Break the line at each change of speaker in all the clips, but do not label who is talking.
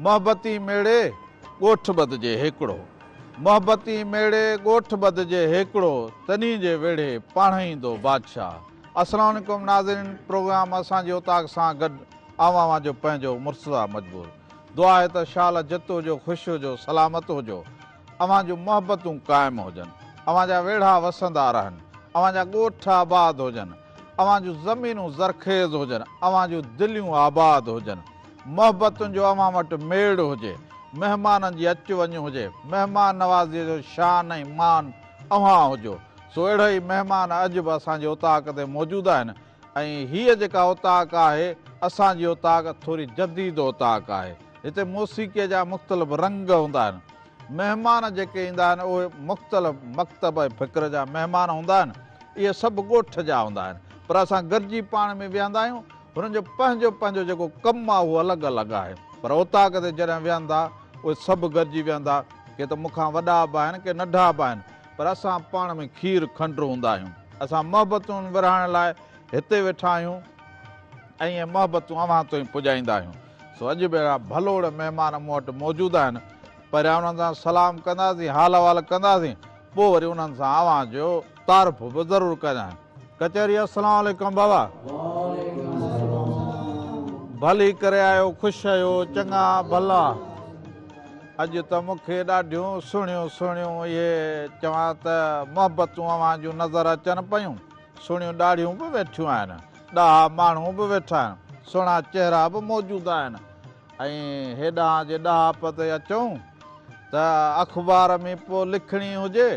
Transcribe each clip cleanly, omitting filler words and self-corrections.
मोहब्बती मेड़े ॻोठ ॿधिजे हिकिड़ो, मोहब्बती मेड़े ॻोठ ॿधिजे हिकिड़ो, तनी जे वेड़े पाण ईंदो बादशाह। अस्सलाम वालेकुम नाज़रीन, प्रोग्राम असांजे उताक सां गॾु आवां जो पंहिंजो मुर्तज़ा मजबूर। दुआ आहे त शाल जित हुजो, ख़ुशि हुजो, सलामत हुजो, अवां जूं मोहब्बतूं क़ाइमु हुजनि, अवां जा वेड़ा वसंदा रहनि, अवां जा ॻोठ आबाद हुजनि, अवां जूं ज़मीनूं ज़रखेज़ हुजनि, अवां जूं दिलियूं आबाद हुजनि, मोहब्बतुनि जो अवां वटि मेड़ हुजे, महिमाननि जी अचु वञु हुजे, महिमान नवाज़ीअ जो शान ऐं मान अव्हां हुजो। सो अहिड़ा ई महिमान अॼु बि असांजे उताक ते मौजूदु आहिनि ऐं हीअ जेका उताक आहे असांजी उताक थोरी जदीद उताक आहे। हिते मौसीक़ीअ जा मुख़्तलिफ़ रंग हूंदा आहिनि, महिमान जेके ईंदा आहिनि उहे मुख़्तलिफ़ मकतब ऐं फ़िक्र जा महिमान हूंदा आहिनि, इहे सभु ॻोठ जा हूंदा आहिनि, पर असां गॾिजी पाण में विहंदा आहियूं। हुननि जो पंहिंजो पंहिंजो जेको कमु आहे उहो अलॻि अलॻि आहे, पर उताक ते जॾहिं विहंदा उहे सभु गॾिजी विहंदा, के त मूंखां वॾा बि आहिनि के नंढा बि आहिनि, पर असां पाण में खीर खंडु हूंदा आहियूं। असां मोहबतूं विरहाइण लाइ हिते वेठा आहियूं ऐं इहे मोहबतूं अव्हां ताईं पुॼाईंदा आहियूं। सो अॼु बि अहिड़ा भलोड़ महिमान मूं वटि मौजूदु आहिनि, पहिरियां उन्हनि सां सलाम कंदासीं, हाल अहिवाल कंदासीं, पोइ वरी उन्हनि सां अव्हां जो तारीफ़ बि ज़रूरु कंदासीं। कचहरी अस्सलाम वालेकुम बाबा। भली करे आयो, ख़ुशि आहियो, चङा भला। अॼु त मूंखे ॾाढियूं सुहिणियूं सुहिणियूं इहे चवां त मोहबतूं अव्हां जूं नज़र अचनि पियूं। सुहिणियूं ॾाढ़ियूं बि वेठियूं आहिनि, ॾाह माण्हू बि वेठा आहिनि, सुहिणा चहिरा बि मौजूदु आहिनि। ऐं हेॾां जे ॾाह ते अचूं त अख़बार में पोइ लिखणी हुजे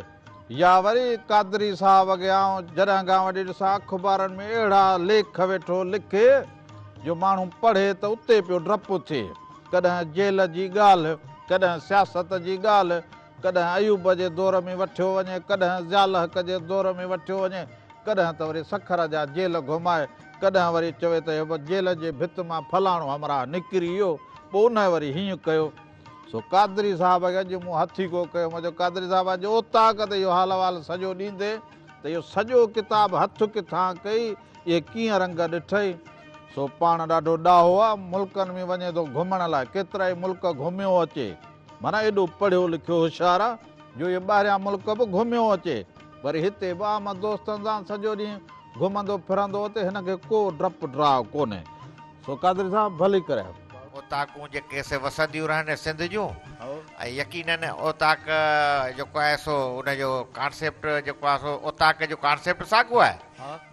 या वरी कादरी साहब अॻियां जॾहिं खां वठी ॾिसां अख़बारनि में अहिड़ा लेख वेठो लिखे जो माण्हू पढ़े त उते पियो डपु थिए। कॾहिं जेल जी ॻाल्हि, कॾहिं सियासत जी ॻाल्हि, कॾहिं अयूब जे दौर में वठियो वञे, कॾहिं ज़ाल हक़ जे दौर में वठियो वञे, कॾहिं त वरी सखर जा जेल घुमाए, कॾहिं वरी चवे त जेल जे भित मां फलाणो हमरा निकिरी वियो, पोइ उन वरी हीअं कयो। सो कादरी साहब खे अॼु मूं हथी को कयो, मुंहिंजो कादरी साहब अॼु ओताक ते इहो हाल अहिवाल सॼो ॾींदे त इहो सॼो किताबु हथु किथां कई, इहे कीअं रंग ॾिठई। सो पाण ॾाढो ॾाहो आहे, मुल्कनि में वञे थो घुमण लाइ, केतिरा ई मुल्क घुमियो अचे, माना एॾो पढ़ियो लिखियो होशियारु आहे जो इहे ॿाहिरियां मुल्क बि घुमियो अचे, वरी हिते बि आम दोस्तनि सां सॼो ॾींहुं घुमंदो फिरंदो अचे, हिनखे को डपु ड्राव कोन्हे। सो कादरी साहब भली करे
ओताकूं जेके से वसंदियूं रहनि सिंध जूं, ऐं यकीननि ओताक जेको आहे सो उनजो कॉन्सेप्ट जेको आहे सो ओताक जो कॉन्सेप्ट साॻियो आहे,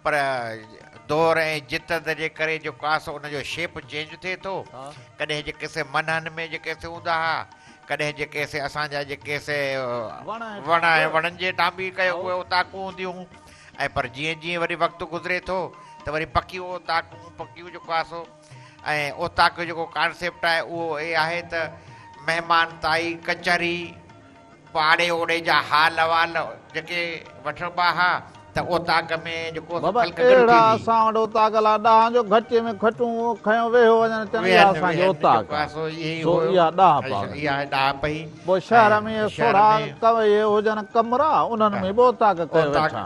पर दौर ऐं जिदत जे करे जेको आहे सो उनजो शेप चेंज थिए थो। कॾहिं जेके से मननि में जेके से हूंदा हुआ, कॾहिं जेके से असांजा जेके से वण ऐं वणनि जे टांबी कयो उहे ओताकूं हूंदियूं, ऐं पर जीअं जीअं वरी वक़्तु गुज़रे थो त वरी पकियूं ओताकूं पकियूं जेको आहे सो, ऐं ओताक जो जेको कॉन्सेप्ट आहे उहो इहे आहे त महिमान ताई कचहरी पाड़े ओड़े जा हाल अहिवाल जेके वठिबा हुआ त ओताक में जेको
अहिड़ा असां वटि ओताक लाइ ॾाह जो घचे में खटूं खयो वेहो वञनि चवनि असांजो ओताक, इहा
ॾाह पई।
पोइ शहर में सोढ़ा इहे हुजनि कमरा, उन्हनि में बि ओताक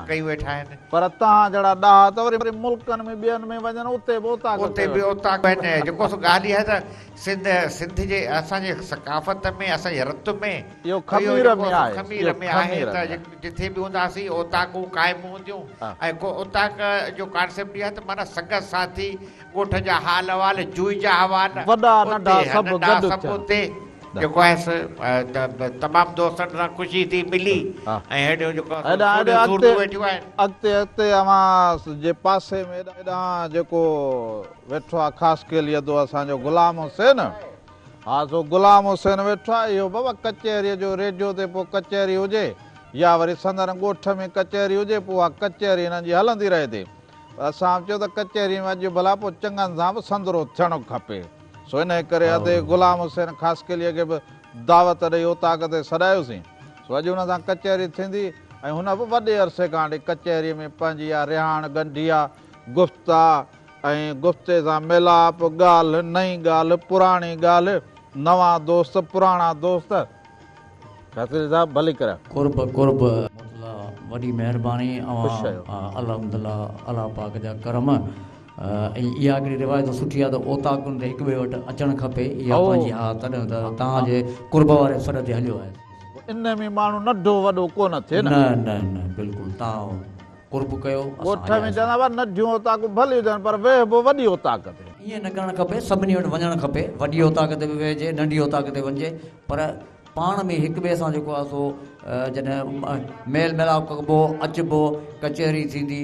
कई
वेठा आहिनि,
पर तव्हां जहिड़ा ॾाह त वरी मुल्कनि में ॿियनि में वञनि उते बि ओताक,
उते बि ओताक आहिनि। जेको सो ॻाल्हि इहा आहे त सिंध जे असांजे सकाफ़त में, असांजे रत में,
इहो खमीर
में आहे त जिथे बि हूंदासीं ओताकूं क़ाइमु हूंदियूं। ऐं को ओताक जो कॉन्सेप्ट इहा त माना संग साथी, ॻोठ जा हाल अहिवाल, जुई जा अहिवाल,
वॾा नंढा सभु गॾु
उते जेको आहे तमामु दोस्तनि सां ख़ुशी थी मिली, ऐं हेॾो जेको
अॻिते अॻिते अव्हां जे पासे में हेॾां जेको वेठो आहे ख़ासि केलियदो असांजो गुलाम हुसैन, हा सो गुलाम हुसैन वेठो आहे। इहो बाबा कचहरीअ जो रेडियो ते पोइ कचहरी हुजे या वरी संदन ॻोठ में कचहरी हुजे, पोइ उहा कचहरी हिननि जी हलंदी रहे थी। असां चयो त कचहरी में अॼु भला पोइ चङनि सां बि संदरो थियणो खपे। सो इन करे अधे गुलाम हुसैन ख़ासि केलीअ खे बि दावत ॾेई ओताक ते सॾायोसीं। सो अॼु हुन सां कचहरी थींदी ऐं हुन बि वॾे अरसे खां वठी कचहरीअ में पंहिंजी इहा रिहाण गंढी आहे, गुफ़्त आहे, ऐं गुफ़्ते सां मिलाप, ॻाल्हि नई ॻाल्हि, पुराणी ॻाल्हि, नवां दोस्त, पुराणा दोस्त। कादरी साहब भली करे
कुर्ब वॾी महिरबानी, अल्हम्दुलिल्लाह अल्लाह पाक जा करम। ऐं इहा हिकिड़ी रिवायत सुठी आहे त ओताकुनि ते हिक ॿिए वटि अचणु खपे, इहा पंहिंजी हा तॾहिं त तव्हांजे कुर्ब वारे सॾ ते हलियो आहे।
इन में माण्हू नंढो वॾो कोन थिए
न
न।
न न बिल्कुलु तव्हां कुर्ब कयो।
ॻोठ में चवंदा हुआ नंढियूं ओताकूं भली हुजनि पर वेहबो वॾी ओताक ते।
ईअं न करणु खपे, सभिनी वटि वञणु खपे, वॾी ओताक ते बि वेहिजे नंढी ओताक ते वञिजे, पर पाण में हिक ॿिए सां जेको आहे सो जॾहिं मेल मिलाप कबो अचिबो कचहरी थींदी,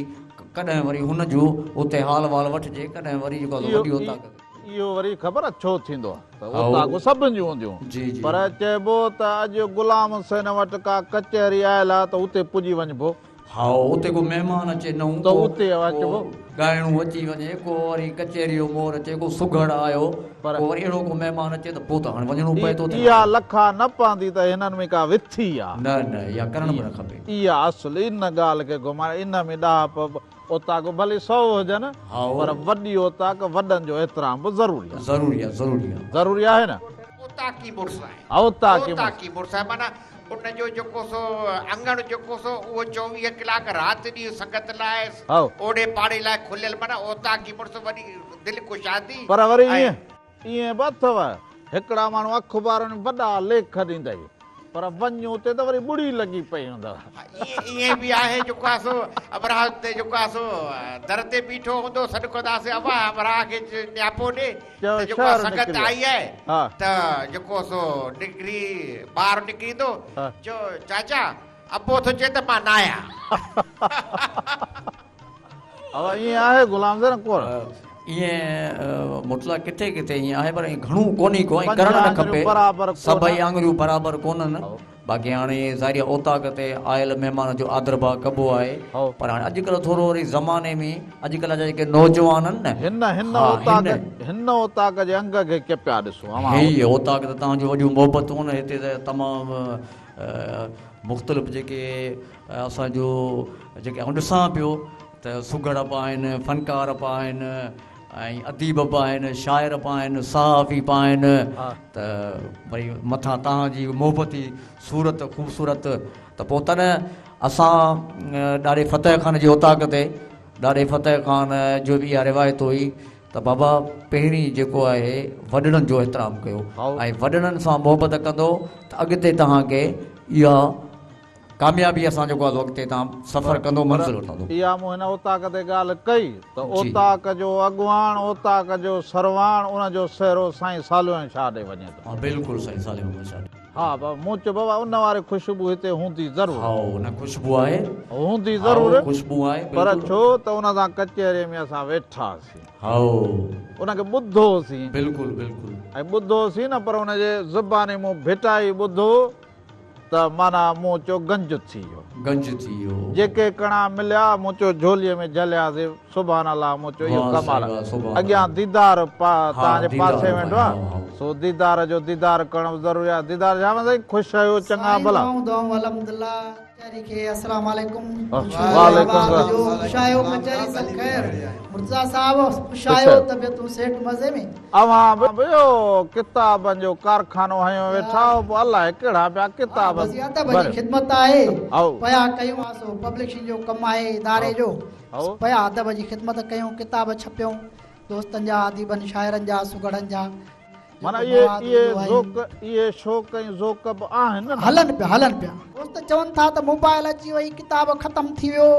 कॾहिं वरी हुनजो उते हाल वाल वठिजे, कॾहिं वरी जेको आहे वॾी ओताक ते।
इहो वरी ख़बर आहे छो थींदो आहे त ओताकूं सभिनि जूं हूंदियूं,
जी जी
पर चइबो त अॼु गुलाम हुसैन वटि का कचहरी आयल आहे त उते पुॼी वञिबो।
हा उते को महिमान अचे नऊं
त उते अचिबो,
ॻाइणो अची वञे, को वरी कचहरी जो मोर अचे, को सुघड़ आयो, पर वरी अहिड़ो को महिमान अचे त पोइ त हाणे वञिणो पए थो।
इहा लखा न पवंदी त हिननि में का विथी आहे।
न न इहा करणु बि न खपे।
इहा असुल इन ॻाल्हि खे घुमाए, इन में ॾाह ओताक भले 100 हुजनि पर वॾी ओताक वॾनि जो एतिराम बि ज़रूरी आहे।
ज़रूरी आहे, ज़रूरी आहे,
ज़रूरी आहे न।
ओताकी मुड़ुस आहे,
ओताकी
मुड़ुस आहे, माना उनजो जेको सो अंगण जेको सो उहो 24 कलाक राति ॾींहुं संगत लाइ ओड़े पाड़े लाइ खुलियल, माना ओताकी मुड़ुस वॾी दिलि कुशादी।
पर वरी ईअं बि अथव, हिकिड़ा माण्हू अख़बारुनि में वॾा लेख ॾींदई पर वञूं उते त वरी ॿुड़ी लॻी पई हूंदव।
ईअं बि आहे जेको आहे सो अमराह ते जेको आहे सो दर ते बीठो हूंदो, सॾु कंदासीं अबा अमराह खे न्यापो ॾे त जेको संगत आई आहे त जेको सो निकिरी ॿाहिरि निकिरींदो चयो चाचा अबो थो चए त मां न आहियां।
ईअं आहे गुलाम सां कोन
ईअं मुतला किथे किथे ईअं आहे, पर घणो कोन्हे को, ऐं करणु न खपे, सभई आङुरियूं बराबरि कोन्हनि। बाक़ी हाणे ज़ाहिर ओताक ते आयल महिमान जो आदर भाव कबो आहे, पर हाणे अॼुकल्ह थोरो वरी ज़माने में अॼुकल्ह जा जेके नौजवान आहिनि न,
हिन ओताक जे अंग खे के पिया ॾिसो,
हीअ ओताक त तव्हांजो वॾियूं मोहबतूं आहिनि, हिते त तमामु मुख़्तलिफ़ जेके असांजो जेके आउं ॾिसां पियो त सुघड़ बि आहिनि, फनकार बि आहिनि, ऐं अदीब बि आहिनि, शाइर बि आहिनि, सहाफ़ी बि आहिनि, त भई मथां तव्हांजी मोहबती सूरत ख़ूबसूरत, त पोइ तॾहिं असां ॾाढे फ़तेह ख़ान जी ओताक ते, ॾाढे फ़तेह ख़ान जो बि इहा रिवायत हुई त बाबा पहिरीं जेको आहे वॾड़नि जो एतिराम कयो, ऐं वॾड़नि सां मोहबत कंदो त अॻिते तव्हांखे इहा कामयाबी असां जेको आहे अॻिते तव्हां सफ़र कंदो, मंज़िल वठंदो।
इहा मूं हिन ओताक ते ॻाल्हि कई त ओताक जो अॻुवाण, ओताक जो सरवाण, उनजो सहरो साईं सालियो शाह ॾे वञे थो।
हा बिल्कुलु साईं सालियो शाह।
हा मूं चयो बाबा उन वारी ख़ुशबू हिते हूंदी ज़रूरु।
हा उन ख़ुशबू आहे,
हूंदी ज़रूरु
ख़ुशबू आहे,
पर छो त उन सां कचहरीअ में असां वेठासीं,
हा
उनखे ॿुधोसीं,
बिल्कुलु बिल्कुलु,
ऐं ॿुधोसीं न, पर उनजे ज़बानी मूं भिटाई ॿुधो त माना मूं चयो गंज थी वियो,
गंज थी वियो,
जेके कणा मिलिया मूं चयो झोलीअ में झलियासीं, सुभान अल्लाह, मूं चयो इहो कमाल, अॻियां दीदार तव्हांजे पासे वेठो आहे, सो दीदार जो दीदार करणु ज़रूरी आहे। दीदार जाम साईं, ख़ुशि आहियो, चङा भला।
अस्सलाम वालेकुम।
वालेकुम
शायो कचहरी सब खैर, मुर्तजा साहब शायो तबियतूं सेठ मज़े में।
अवां बियो किताबनि जो कारखानो हयो वेठा, अलाए कहिड़ा पिया किताब
बड़ी खिदमत आहे, पया कयूं आसो पब्लिशिंग जो कम आहे इदारे जो, पया अदब जी खिदमत कयूं, किताब छपियूं दोस्तनि जा, अदीबनि शाइरनि जा, सुगड़नि जा,
माना ये शौक़ ऐं ज़ौक़ बि आहिनि,
हलनि पिया। दोस्त चवनि था त मोबाइल अची वई, किताब ख़तम थी वियो,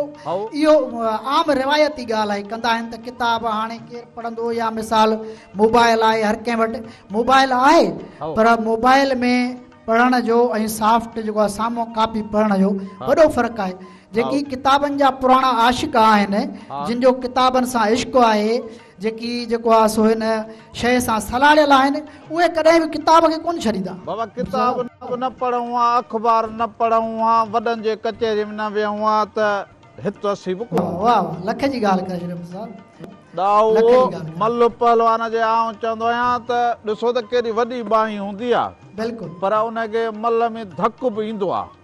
इहो आम रिवायती ॻाल्हि आहे, कंदा आहिनि त किताब हाणे केरु पढ़ंदो, या मिसाल मोबाइल आहे हर कंहिं वटि, मोबाइल आहे पर मोबाइल में पढ़ण जो ऐं सॉफ्ट जेको आहे साम्हूं कापी पढ़ण जो वॾो फ़र्क़ु आहे। जेकी किताबनि जा पुराणा आशिक़ आहिनि, जिन जो किताबनि सां इश्क़ आहे, जेकी जेको आहे सो हिन शइ सां सलाड़ियल आहिनि, उहे कॾहिं बि किताब खे कोन छॾींदा।
बाबा किताब न पढ़ूं आहे, अख़बार न पढ़ूं आहे, वॾनि जे कचहरी में न विहूं आहे त हित असी बि कोन।
वाह लख जी ॻाल्हि करे छॾियो साहब।
मल्ल पहलवान जे आउं चवंदो आहियां त ॾिसो त केॾी वॾी बाही हूंदी आहे, बिल्कुलु, पर उनखे मल में धक बि ईंदो आहे,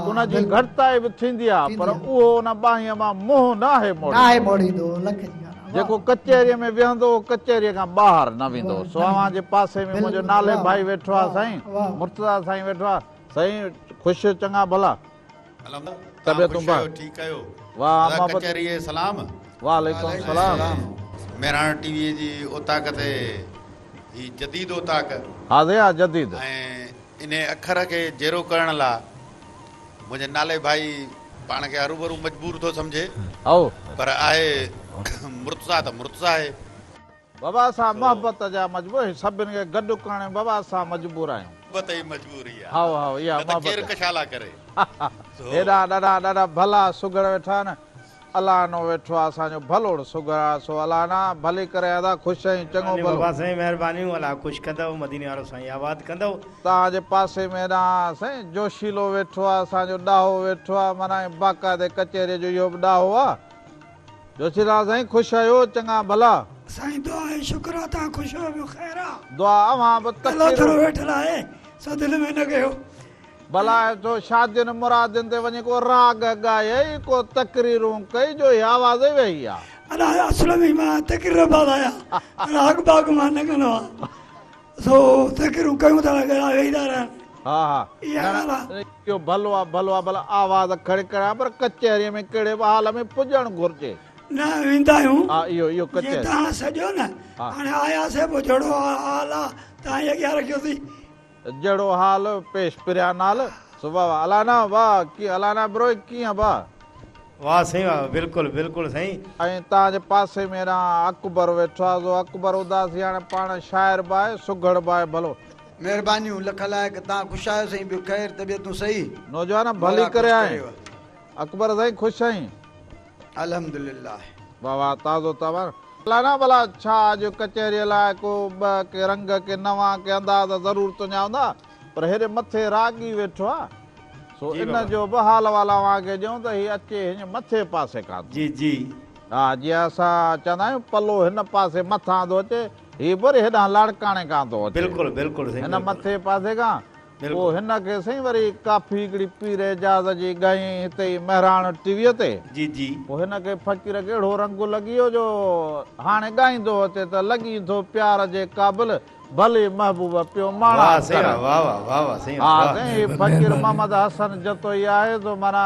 उनजी घटिताई बि थींदी आहे, पर उहो उन बाहीअ मां मुंहुं न आहे मोड़ींदो। जेको कचहरीअ में विहंदो कचहरीअ खां ॿाहिरि न वेंदो। सो अव्हां जे पासे में मुंहिंजो नाले भाई वेठो आहे साईं, मुर्तज़ा साईं वेठो आहे साईं, ख़ुशि चङा भला, तबियतूं
ठीकु आहियो?
वाह
कचहरी सलाम।
वालेकुम सलाम।
मेहराण टीवीअ जी ओताक ते ही जदीद ओताक
हाज़े हा जदीद
ऐं इन अखर खे जहिड़ो करण लाइ मुंहिंजे नाले भाई पाण खे हरूभरू मजबूर थो सम्झे
आओ
पर आहे मुर्तज़ा त मुर्तज़ा आहे
बाबा असां मोहबत जा मजबूर सभिनि खे गॾु करण बाबा असां मजबूर आहियूं
मोहबत ई मजबूरी आहे
हाओ हाओ इहा
न त केरु
मोहबत
कशाला करे
हेॾा ॾाढा ॾाढा भला सुगड़ वेठा आहिनि अलाह नो वेठो आहे असांजो भलोड़ सुगड़ आहे सो अलाह ना भली करे अदा ख़ुशि आहियूं चङो भलो
बाबा साईं महिरबानी अलाह ख़ुशि कंदव मदीने वारो साईं आबाद कंदव
तव्हांजे पासे में ना साईं जोशीलो वेठो आहे असांजो ॾाहो वेठो आहे माना बाक़ाइदे कचहरीअ जो इहो बि ॾाहो आहे जोशीलाल साईं ख़ुशि आहियो चङा भला
साईं दुआ है शुक्र आहे तव्हां ख़ुशि हो ॿियो ख़ैर आहे
दुआ अवां बि
अलाह थोरो
तकरीर
वेठल आहे सो दिलि में न कयो
भला तो शादियुनि मुरादियुनि ते वञी को राग ॻाए को तकरीरूं कई जो इहा आवाज़ ई वेही आहे
अलाह असुल में मां तकरीर बाग आहियां राग बाग मां न कंदो आहियां सो तकरीरूं कयूं था लॻा वेहीदा रहनि
हा हा
इहा
न,
ॻाल्हि
न, इहो भलो आहे भला आवाज़ खड़कड़ा पर कचहरीअ में कहिड़े बि हाल में पुॼणु घुरिजे
न वेंदा आहियूं
हा इहो
जीअं
कचहरी
तव्हां सॼो न
हा।
हाणे आयासीं पोइ जहिड़ो हाल आहे तव्हां इहा अॻियां रखियोसीं
जहिड़ो हाल पेश पिरिया नाल सो वाह अलाना वाह की अलाना ब्रो कीअं वाह
वाह साईं वाह बिल्कुलु बिल्कुलु साईं
ऐं तव्हांजे पासे में ना अकबर वेठो आहे सो अकबर उदासी हाणे पाण शाइर बि आहे सुघड़ बि आहे भलो
महिरबानियूं लख लाइक़ तव्हां ख़ुशि आहियो साईं ॿियो ख़ैर तबियतूं सही
नौजवान भली करे आए अकबर साईं ख़ुशि आहीं
अल्हम्दुलिल्लाह
वाह वाह ताज़ो तवर अलाना भला छा अॼु कचहरीअ लाइ को ॿ के रंग के नवां के अंदाज़ ज़रूर तुंहिंजा पर हेॾे मथे रागी वेठो आहे सो इन जो बि हाल वाला वांगे ॾियूं त हीअ अचे हिन मथे पासे खां
जी जी
हा जीअं असां चवंदा आहियूं पलो हिन पासे मथां थो अचे हीअ वरी हेॾां लाड़काणे खां थो अचे
बिल्कुलु बिल्कुलु साईं
हिन मथे पासे खां पोइ हिन खे साईं वरी काफ़ी हिकिड़ी पीर एजाज़ जी ॻाई हिते ई महिराण टीवीअ ते
जी जी
पोइ हिन खे फ़क़ीर खे अहिड़ो रंग लॻी वियो जो हाणे ॻाईंदो अचे त लॻी थो प्यार जे क़ाबिल भले महबूब पियो माणा
वाह साईं वाह वाह वाह वाह वाह साईं
हा
वाह
साईं फ़क़ीर मोहम्मद हसन जतोई आहे तो माना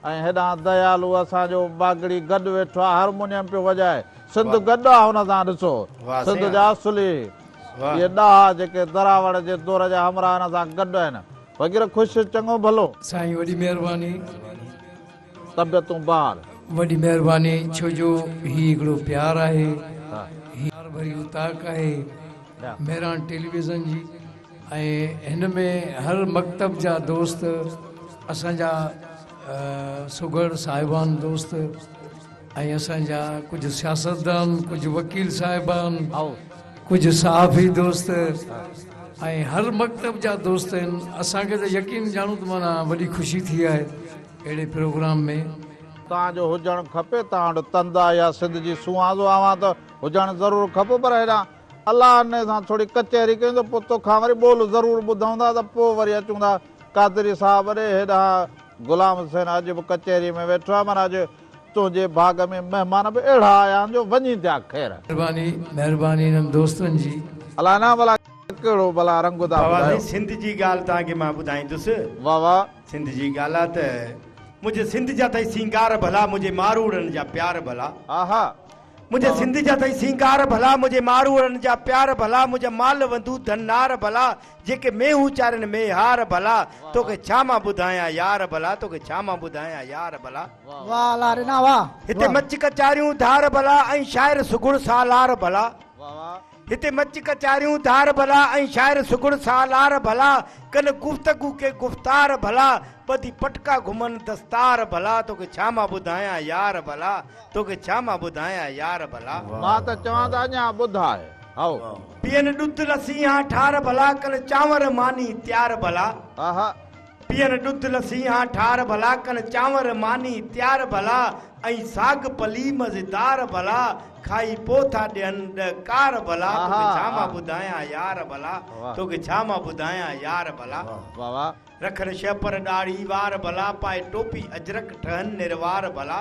ऐं हेॾां दयालू असांजो बागड़ी गॾु वेठो आहे हारमोनियम पियो वॼाए सिंध गॾु आहे हुन सां ॾिसो
वाह
सिंध
साईं
जा असुली
वाह
इहे ॾाहा जेके दरावड़ जे दौर जा हमरा हिन सां गॾु आहिनि फ़क़ीर ख़ुशि चङो भलो
साईं वॾी महिरबानी
तबियतूं बहार
वॾी महिरबानी छो जो ही हिकिड़ो प्यार आहे
हा
ही प्यार भरी उताक आहे महिराण टेलीविज़न जी ऐं हिन में हर मकतब जा दोस्त असांजा सुगड़ साहिबान दोस्त ऐं असांजा कुझु सियासतदान कुझु वकील साहिबान
आओ
कुझु सहाफ़ी दोस्त ऐं हर मकतब जा दोस्त आहिनि असांखे त यकीन ॼाणूं त माना वॾी ख़ुशी थी आहे अहिड़े प्रोग्राम में
तव्हांजो हुजणु खपे तव्हां वटि तंद आहे या सिंध जी सुहाज़ो आवां त हुजणु ज़रूरु खपे पर हेॾां अलाह ने सां थोरी कचहरी कयूं त पोइ तोखां वरी ॿोल ज़रूरु ॿुधूं था त पोइ वरी अचूं था कादरी साहिब ॾे हेॾां गुलाम हुसैन अॼु बि कचहरी में वेठो आहे माना अॼु तुंहिंजे भाग में महिमान बि अहिड़ा आया आहिनि जो वञी थिया ख़ैर
महिरबानी महिरबानी हिननि दोस्तनि जी
अलाह ना भला कहिड़ो भला रंग था
बाबा
ॿुधायो
साईं सिंध जी ॻाल्हि तव्हांखे मां ॿुधाईंदुसि
वाह वाह
सिंध जी ॻाल्हि आहे त मुंहिंजे सिंध जा अथई सिंगार भला मुंहिंजे मारूड़नि जा प्यार भला
हा हा
मुंहिंजे सिंध जा अथई सिंगार भला मुंहिंजे मारूड़नि जा प्यार भला मुंहिंजा माल वंधू धननार भला जेके मेहू चारनि में हार भला तोखे छा मां ॿुधायां यार भला तोखे छा मां ॿुधायां यार भला
वाह अलाह रिना वाह
हिते मच कचारियूं धार भला ऐं शाइर सुगुड़ सालार भला
वाह वाह
हिते मच कचारियूं धार भला ऐं शाइर सुगुड़ सालार भला कन गुफ़्तगू के गुफ़्तार भला ॿधी पटका घुमनि दस्तार भला तोखे छा मां ॿुधायां यार भला तोखे छा मां ॿुधायां यार भला
मां त चवां त अञा ॿुधाए आओ
पीअन ॾुध लसी हां ठार भला कन चांवर मानी त्यार भला
हा हा
पीअन ॾुध लसी हां ठार भला कन चांवर मानी त्यार भला ऐं साग पली मज़ेदार भला खाई पोथा ॾियनि ॾकार भला तोखे छा मां ॿुधायां यार भला तोखे छा मां ॿुधायां यार भला
वाह वाह
रखनि छह पर ॾाढ़ी वार भला पाए टोपी अजरक ठहनि निरवार भला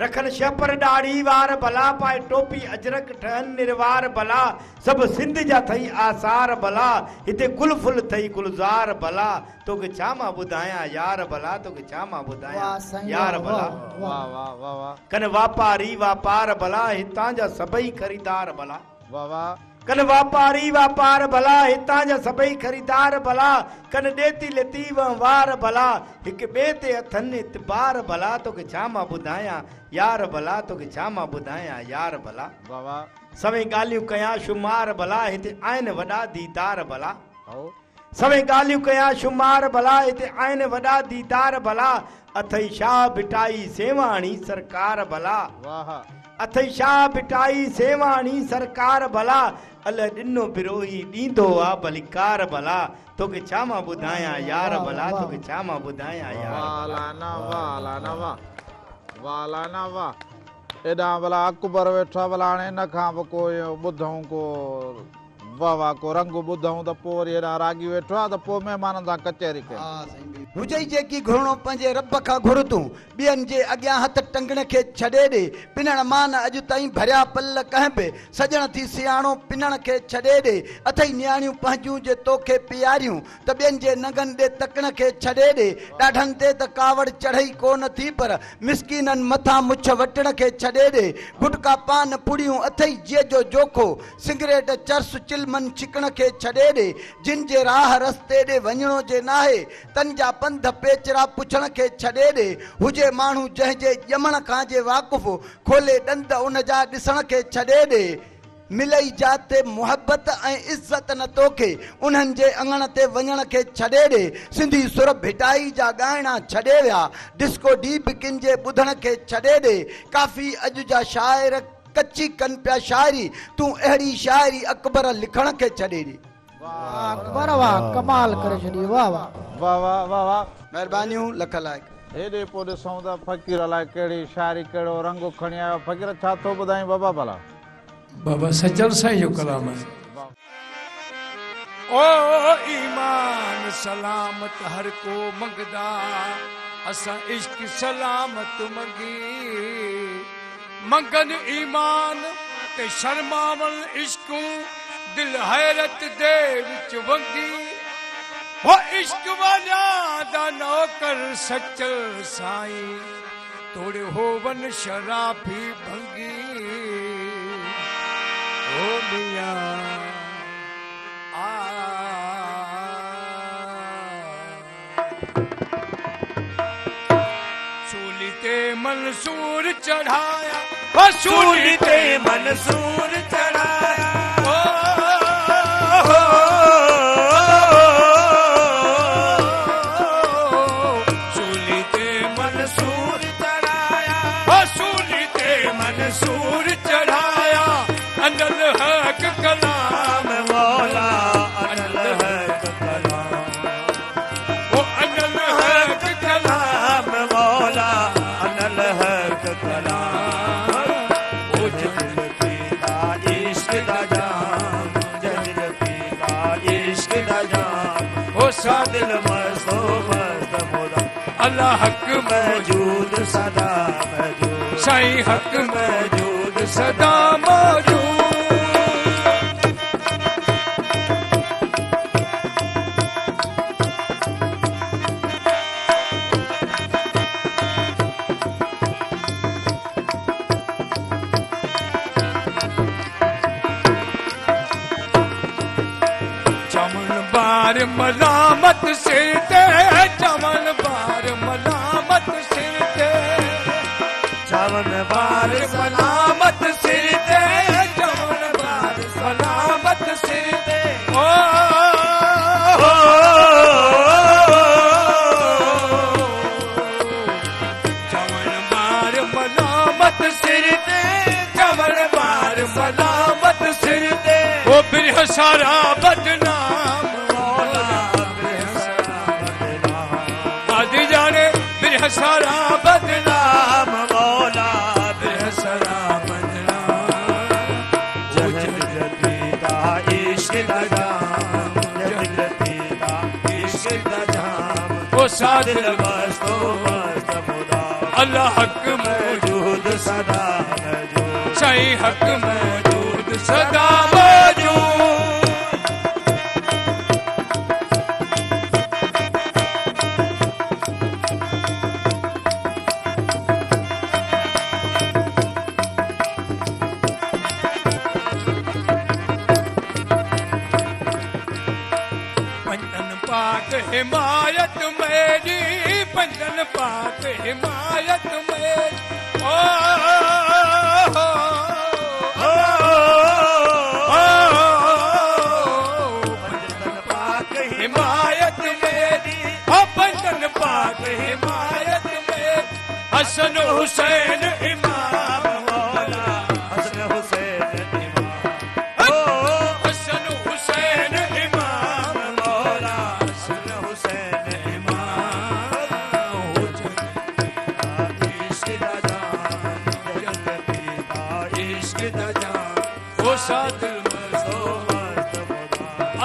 रखन छपर ॾाढ़ी वार भला पाए टोपी अजरक ठहन निर्वार भला सब सिंध जा थई आसार भला हिते गुल फुल थई गुलजार भला तोखे छा मां ॿुधायां यार भला तोखे छा मां ॿुधायां यार भला
वाह वाह वाह वाह
कन वापारी वापार भला हितां जा सभई खरीदार भला
वाह वाह
कन वापारी वापार भला हितां जा सभई खरीदार भला कन ॾेती लेती वार भला हिक ॿिए ते अथनि इतबार भला तोखे छा मां ॿुधायां यार भला तोखे छा मां ॿुधायां यार भला
वाह वाह
सभई ॻाल्हियूं कयां शुमार भला हिते आहिनि वॾा दीदार भला
आओ
सभई ॻाल्हियूं कयां शुमार भला हिते आहिनि वॾा दीदार भला अथई शाह बिटाई सेवाणी सरकार भला
वाह
अथई शाह बिटाई सेवाणी सरकार भला अल ॾिनो बिरोही ॾींदो आ भलिकार भला तोखे छा मां ॿुधायां यार भला तोखे छा मां ॿुधायां यार
वाह लाना वाह लाना वाह वाह लाना वाह एॾा भला अकबर वेठा भला हाणे इन खां बि को ॿुधूं को वाह वाह को रंग ॿुधूं त पोइ वरी एॾा रागी वेठो आहे त पोइ महिमाननि सां कचहरी कयूं
हुजई जेकी घुरणो पंहिंजे रब खां घुर तूं ॿियनि जे अॻियां हथ टंगण खे छॾे ॾे पिनण मान अॼु ताईं भरिया पल कंहिं बि सजण थी सियाणो पिनण खे छॾे ॾे अथई नियाणियूं पंहिंजूं जे तोखे पियारियूं त ॿियनि जे नगनि ॾे तकण खे छॾे ॾे ॾाढनि ते त कावड़ चढ़ई कोन थी पर मिसकीननि मथां मुछ वटण खे छॾे ॾे गुटका पान पुड़ियूं अथई जीअ जो जोखो सिगरेट चर्स चिलमन छिकण खे छॾे ॾे जिन जे राह रस्ते ॾे वञणो जे नाहे तन जा पंध पेचरा पुछण खे छॾे ॾे हुजे माण्हू जंहिंजे ॼमण खां जे वाक़ुफ़ खोले ॾंद उन जा ॾिसण खे छॾे ॾे मिलई जाते मुहबत ऐं इज़त न तोखे उन्हनि जे अङण ते वञण खे छॾे ॾे सिंधी सुर भिटाई जा ॻाइणा छॾे विया डिस्को डी बि किन जे ॿुधण खे छॾे ॾे काफ़ी अॼु जा शाइर कची कनि पिया शाइरी तूं अहिड़ी शाइरी अकबर लिखण खे छॾे ॾे
अकबर वाह कमाल करे छॾी वाह वाह
वाह वाह वाह वाह
महिरबानियूं लख लाइक़
हेॾे पोइ ॾिसूं त फ़क़ीर अलाए कहिड़ी शाइरी कहिड़ो रंग खणी आयो फ़क़ीर छा थो ॿुधाई बाबा भला
बाबा सजल साईं जो कलाम आहे ओ ईमान सलामत हर को मंगदा असां इश्क सलामत मंगी मंगन ईमान ते शर्मावल इश्कूं दिल हैरत दे विच वंगी हो इश्क वाला दा नौकर सचल साईं तोड़े होवन शराबी भंगी ओ मियां सूली ते मंसूर चढ़ाया सूली ते मंसूर चढ़ाया सूली ते मंसूर चढ़ाया सूली ते मंसूर चढ़ाया अनल हक कलाम मौला अनल हक कलाम ओ अनल हक कलाम मौला अनल हक कलाम ओ जल पीता इश्क दा जाम जल पीता इश्क दा जाम ओ सादिल मस्तो मस्त मौला अल्लाह हक मौजूद सदा मौजूद साईं हक मौजूद सदा मौजूद मलामत सिर ते चवन बार मलामत सिर ते चवन बार सलामत सिर ते चवन बार सलामत सिर ते ओ चवन बार मलामत सिर ते चवन बार सलामत सिर ते ओ बिरह सारा बदनाम सारा बदनाम मौला बेहसरा बदनाम जल पीता इश्क दा जाम जल पीता इश्क दा जाम ओ सादिल मस्तो मस्त खुदा अल्लाह हक मौजूद
सदा मौजूद साईं हक मौजूद सदा मौजूद हिमायत मेरी पंजन पाक हिमायत मेरी ओ पंजन पाक हिमायत मेरी ओ पंजन पाक हिमायत मेरी हसन हुसैन इमाम मौला हसन हुसैन इमाम ओ हसन हुसैन इमाम मौला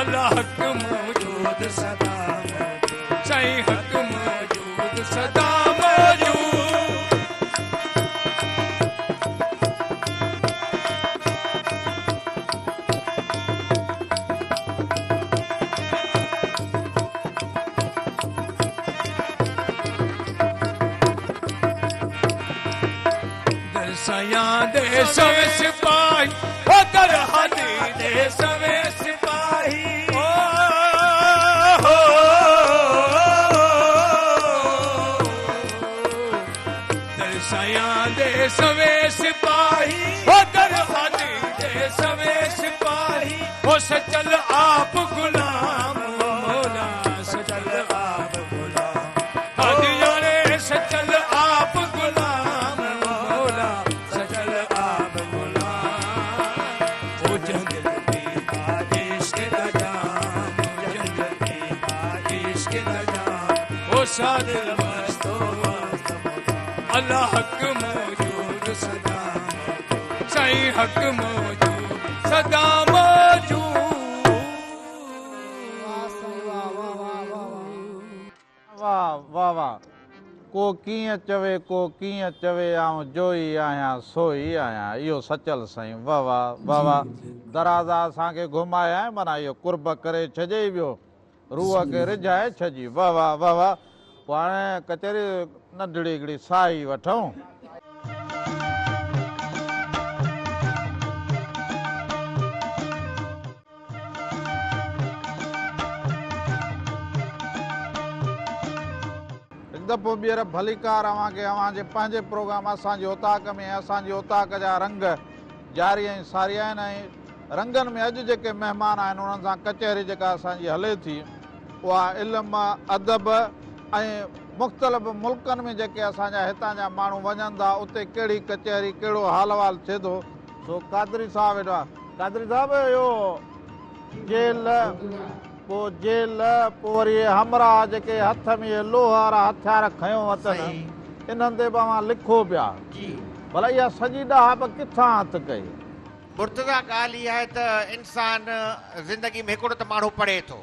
अल्लाह हक मौजूद सदा साईं हक मौजूद सदा मौजूद दरसयां दे सवे सिपाही ओ दरहादी दे सवे सिपाही दरसयां दे सवे सिपाही ओ दरहादी दे सवे सिपाही ओ सचल आप गुलाम मौला सचल आप गुलाम हादिया ने सचल आप गुलाम मौला सचल आप गुलाम ओ जंगल की इश्क दा जाम जंगल की इश्क दा जाम ओ सादिल मस्तो अल्लाह हक मौजूद सदा साईं हक मौजूद सदा मौजूद
वाह वाह वाह को कीअं चवे को कीअं चवे आऊं जोई आहियां सोई आहियां इहो सचल साईं वाह वाह वाह वाह दराज़ा असांखे घुमाया माना इहो कुर्ब करे छॾे ई वियो रूह खे रिझाए छॾी वाह वाह वाह वाह पोइ हाणे कचहरी नंढड़ी हिकिड़ी साई वठूं दफ़ो ॿीहर भलीकार अव्हांखे अव्हांजे पंहिंजे प्रोग्राम असांजे उताक में असांजे उताक जा रंग जारी ऐं सारी आहिनि ऐं रंगनि में अॼु जेके महिमान आहिनि उन्हनि सां कचहरी जेका असांजी हले थी उहा इल्मु अदब ऐं मुख़्तलिफ़ मुल्कनि में जेके असांजा हितां जा माण्हू वञनि था उते कहिड़ी कचहरी कहिड़ो हाल वाल थिए थो सो कादरी साहिबु वेठो आहे कादरी साहिबु इहो जेल पोइ जेल पोइ वरी हमरा जेके हथ में लोह वारा हथियार खयो अथनि इन्हनि ते बि अव्हां लिखो पिया भला इहा सॼी ॾाह बि किथां हथु कई
मुर्तज़ा ॻाल्हि इहा आहे त इंसान ज़िंदगी में हिकिड़ो त माण्हू पढ़े थो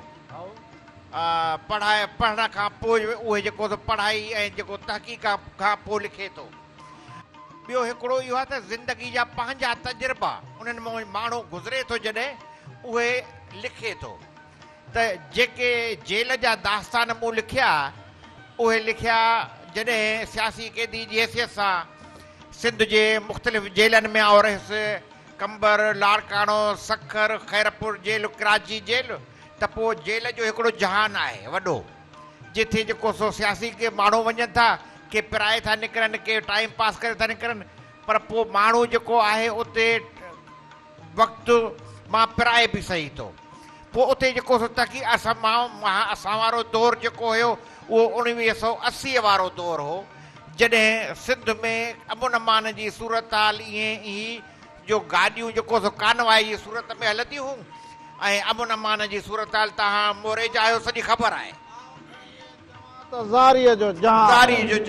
पढ़ण खां पोइ उहे जेको पढ़ाई ऐं जेको तहक़ीक़ खां पोइ लिखे थो ॿियो हिकिड़ो इहो आहे त ज़िंदगी जा पंहिंजा तजुर्बा उन्हनि मां माण्हू गुज़रे थो जॾहिं उहे लिखे थो त जेके जेल जा दास्तान मूं लिखिया उहे लिखिया जॾहिं सियासी क़ैदी जी हैसियत सां सिंध जे मुख़्तलिफ़ जेलनि में आउं रहियुसि कंबर लाड़काणो सखर खैरपुर जेल कराची जेल त पोइ जेल जो हिकिड़ो जहान आहे वॾो जिथे जेको सो सियासी के माण्हू वञनि था के पिराए था निकिरनि के टाइम पास करे था निकिरनि पर पोइ माण्हू जेको आहे उते वक़्तु मां पिराए बि सही थो पोइ उते जेको सो तकी असां वारो दौरु जेको हुयो उहो 1980 वारो दौरु हो जॾहिं सिंध में अमन अमान जी सूरत हाल ईअं ई जो गाॾियूं जेको सो कानवाई जी सूरत में हलंदियूं हुयूं ऐं अमन अमान जी सूरत हाल तव्हां मोरे जा आहियो सॼी ख़बर आहे
ज़ारीअ जो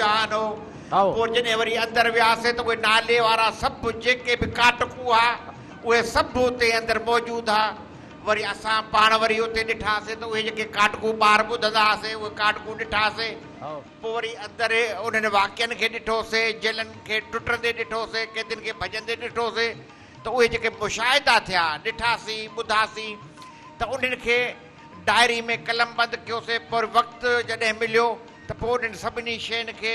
जहान हो पोइ जॾहिं वरी अंदरि वियासीं त उहे नाले वारा सभु जेके बि काटकू हुआ उहे सभु हुते अंदरि मौजूदु हुआ वरी असां पाण वरी उते ॾिठासीं त उहे जेके काटकू ॿार ॿुधंदा हुआसीं उहे काटकू ॾिठासीं पोइ वरी अंदरि उन्हनि वाक्यनि खे ॾिठोसीं जेलनि खे टुटंदे ॾिठोसीं कैदियुनि खे भॼंदे ॾिठोसीं त उहे जेके मुशाहिदा थिया ॾिठासीं ॿुधासीं त उन्हनि खे डायरी में कलमबंदि कयोसीं पर वक़्तु जॾहिं मिलियो त पोइ उन्हनि सभिनी शयुनि खे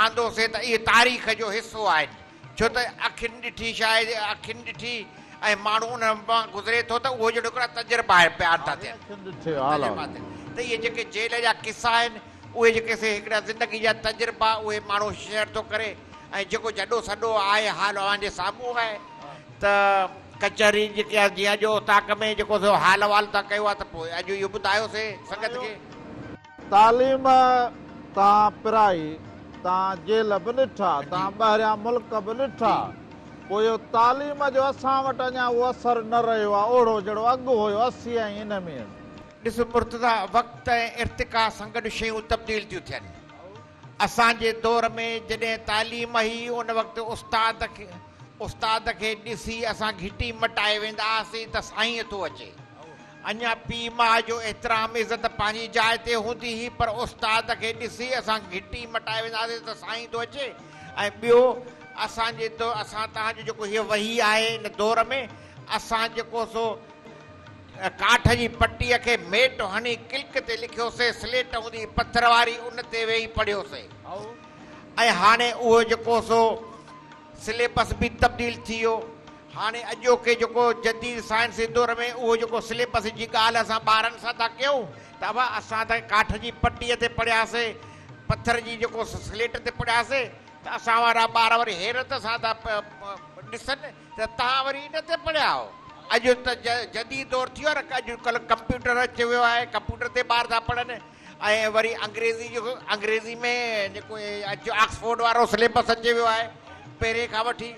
आंदोसीं त इहे तारीख़ जो हिसो आहिनि छो त अखियुनि ॾिठी शायदि अखियुनि ॾिठी ऐं माण्हू उन मां गुज़रे थो त उहो जहिड़ो हिकिड़ा तजुर्बा बयान था थियनि त इहे जेके जेल जा किसा आहिनि उहे जेके हिकिड़ा ज़िंदगी जा तजुर्बा उहे माण्हू शेयर थो करे ऐं जेको जॾो सॾो आहे हाल अव्हांजे साम्हूं आहे त कचहरी जेके आहे जीअं जो ताक़ में जेको हाल अहवाल था कयो आहे त पोइ अॼु इहो ॿुधायोसीं संगत खे
तालीम तव्हां पिराई तव्हां जेल बि ॾिठा तव्हां ॿाहिरियां मुल्क बि ॾिठा पोइ इहो तालीम जो असां वटि अञा उहो असरु न रहियो आहे ओड़ो जहिड़ो अघु हुयो 80 ऐं हिन में
ॾिस मुर्तज़ा वक़्त ऐं इर्तिका सां गॾु शयूं तब्दील थियूं थियनि असांजे दौर में जॾहिं तालीम हुई उन वक़्तु उस्ताद खे ॾिसी असां घिटी मटाए वेंदा हुआसीं त साईं थो अचे अञा पीउ माउ जो एतिराम इज़त पंहिंजी जाइ ते हूंदी हुई पर उस्ताद खे ॾिसी असां घिटी मटाए वेंदा हुआसीं त साईं थो अचे ऐं ॿियो असां तव्हांजो जेको हीअ वही आहे हिन दौर में असां जेको सो काठ जी पटीअ खे मेट हणी किल्क ते लिखियोसीं स्लेट हूंदी पथर वारी उन ते वेही पढ़ियोसीं ऐं हाणे उहो जेको सो सिलेबस बि तब्दील थी वियो हाणे अॼोके जेको जदीद साइंसी दौर में उहो जेको सिलेबस जी ॻाल्हि असां ॿारनि सां था कयूं त असां त काठ जी पटीअ ते पढ़ियासीं पथर जी जेको स्लेट ते पढ़ियासीं त असां वारा ॿार वरी हैरत सां था ॾिसनि त तव्हां वरी इन ते पढ़िया हो अॼु त जदीद दौर थी वियो आहे न अॼुकल्ह कंप्यूटर अची वियो आहे कंप्यूटर ते ॿार था पढ़नि ऐं वरी अंग्रेज़ी में जेको ऑक्सफोर्ड वारो सिलेबस अची वियो आहे पहिरें खां वठी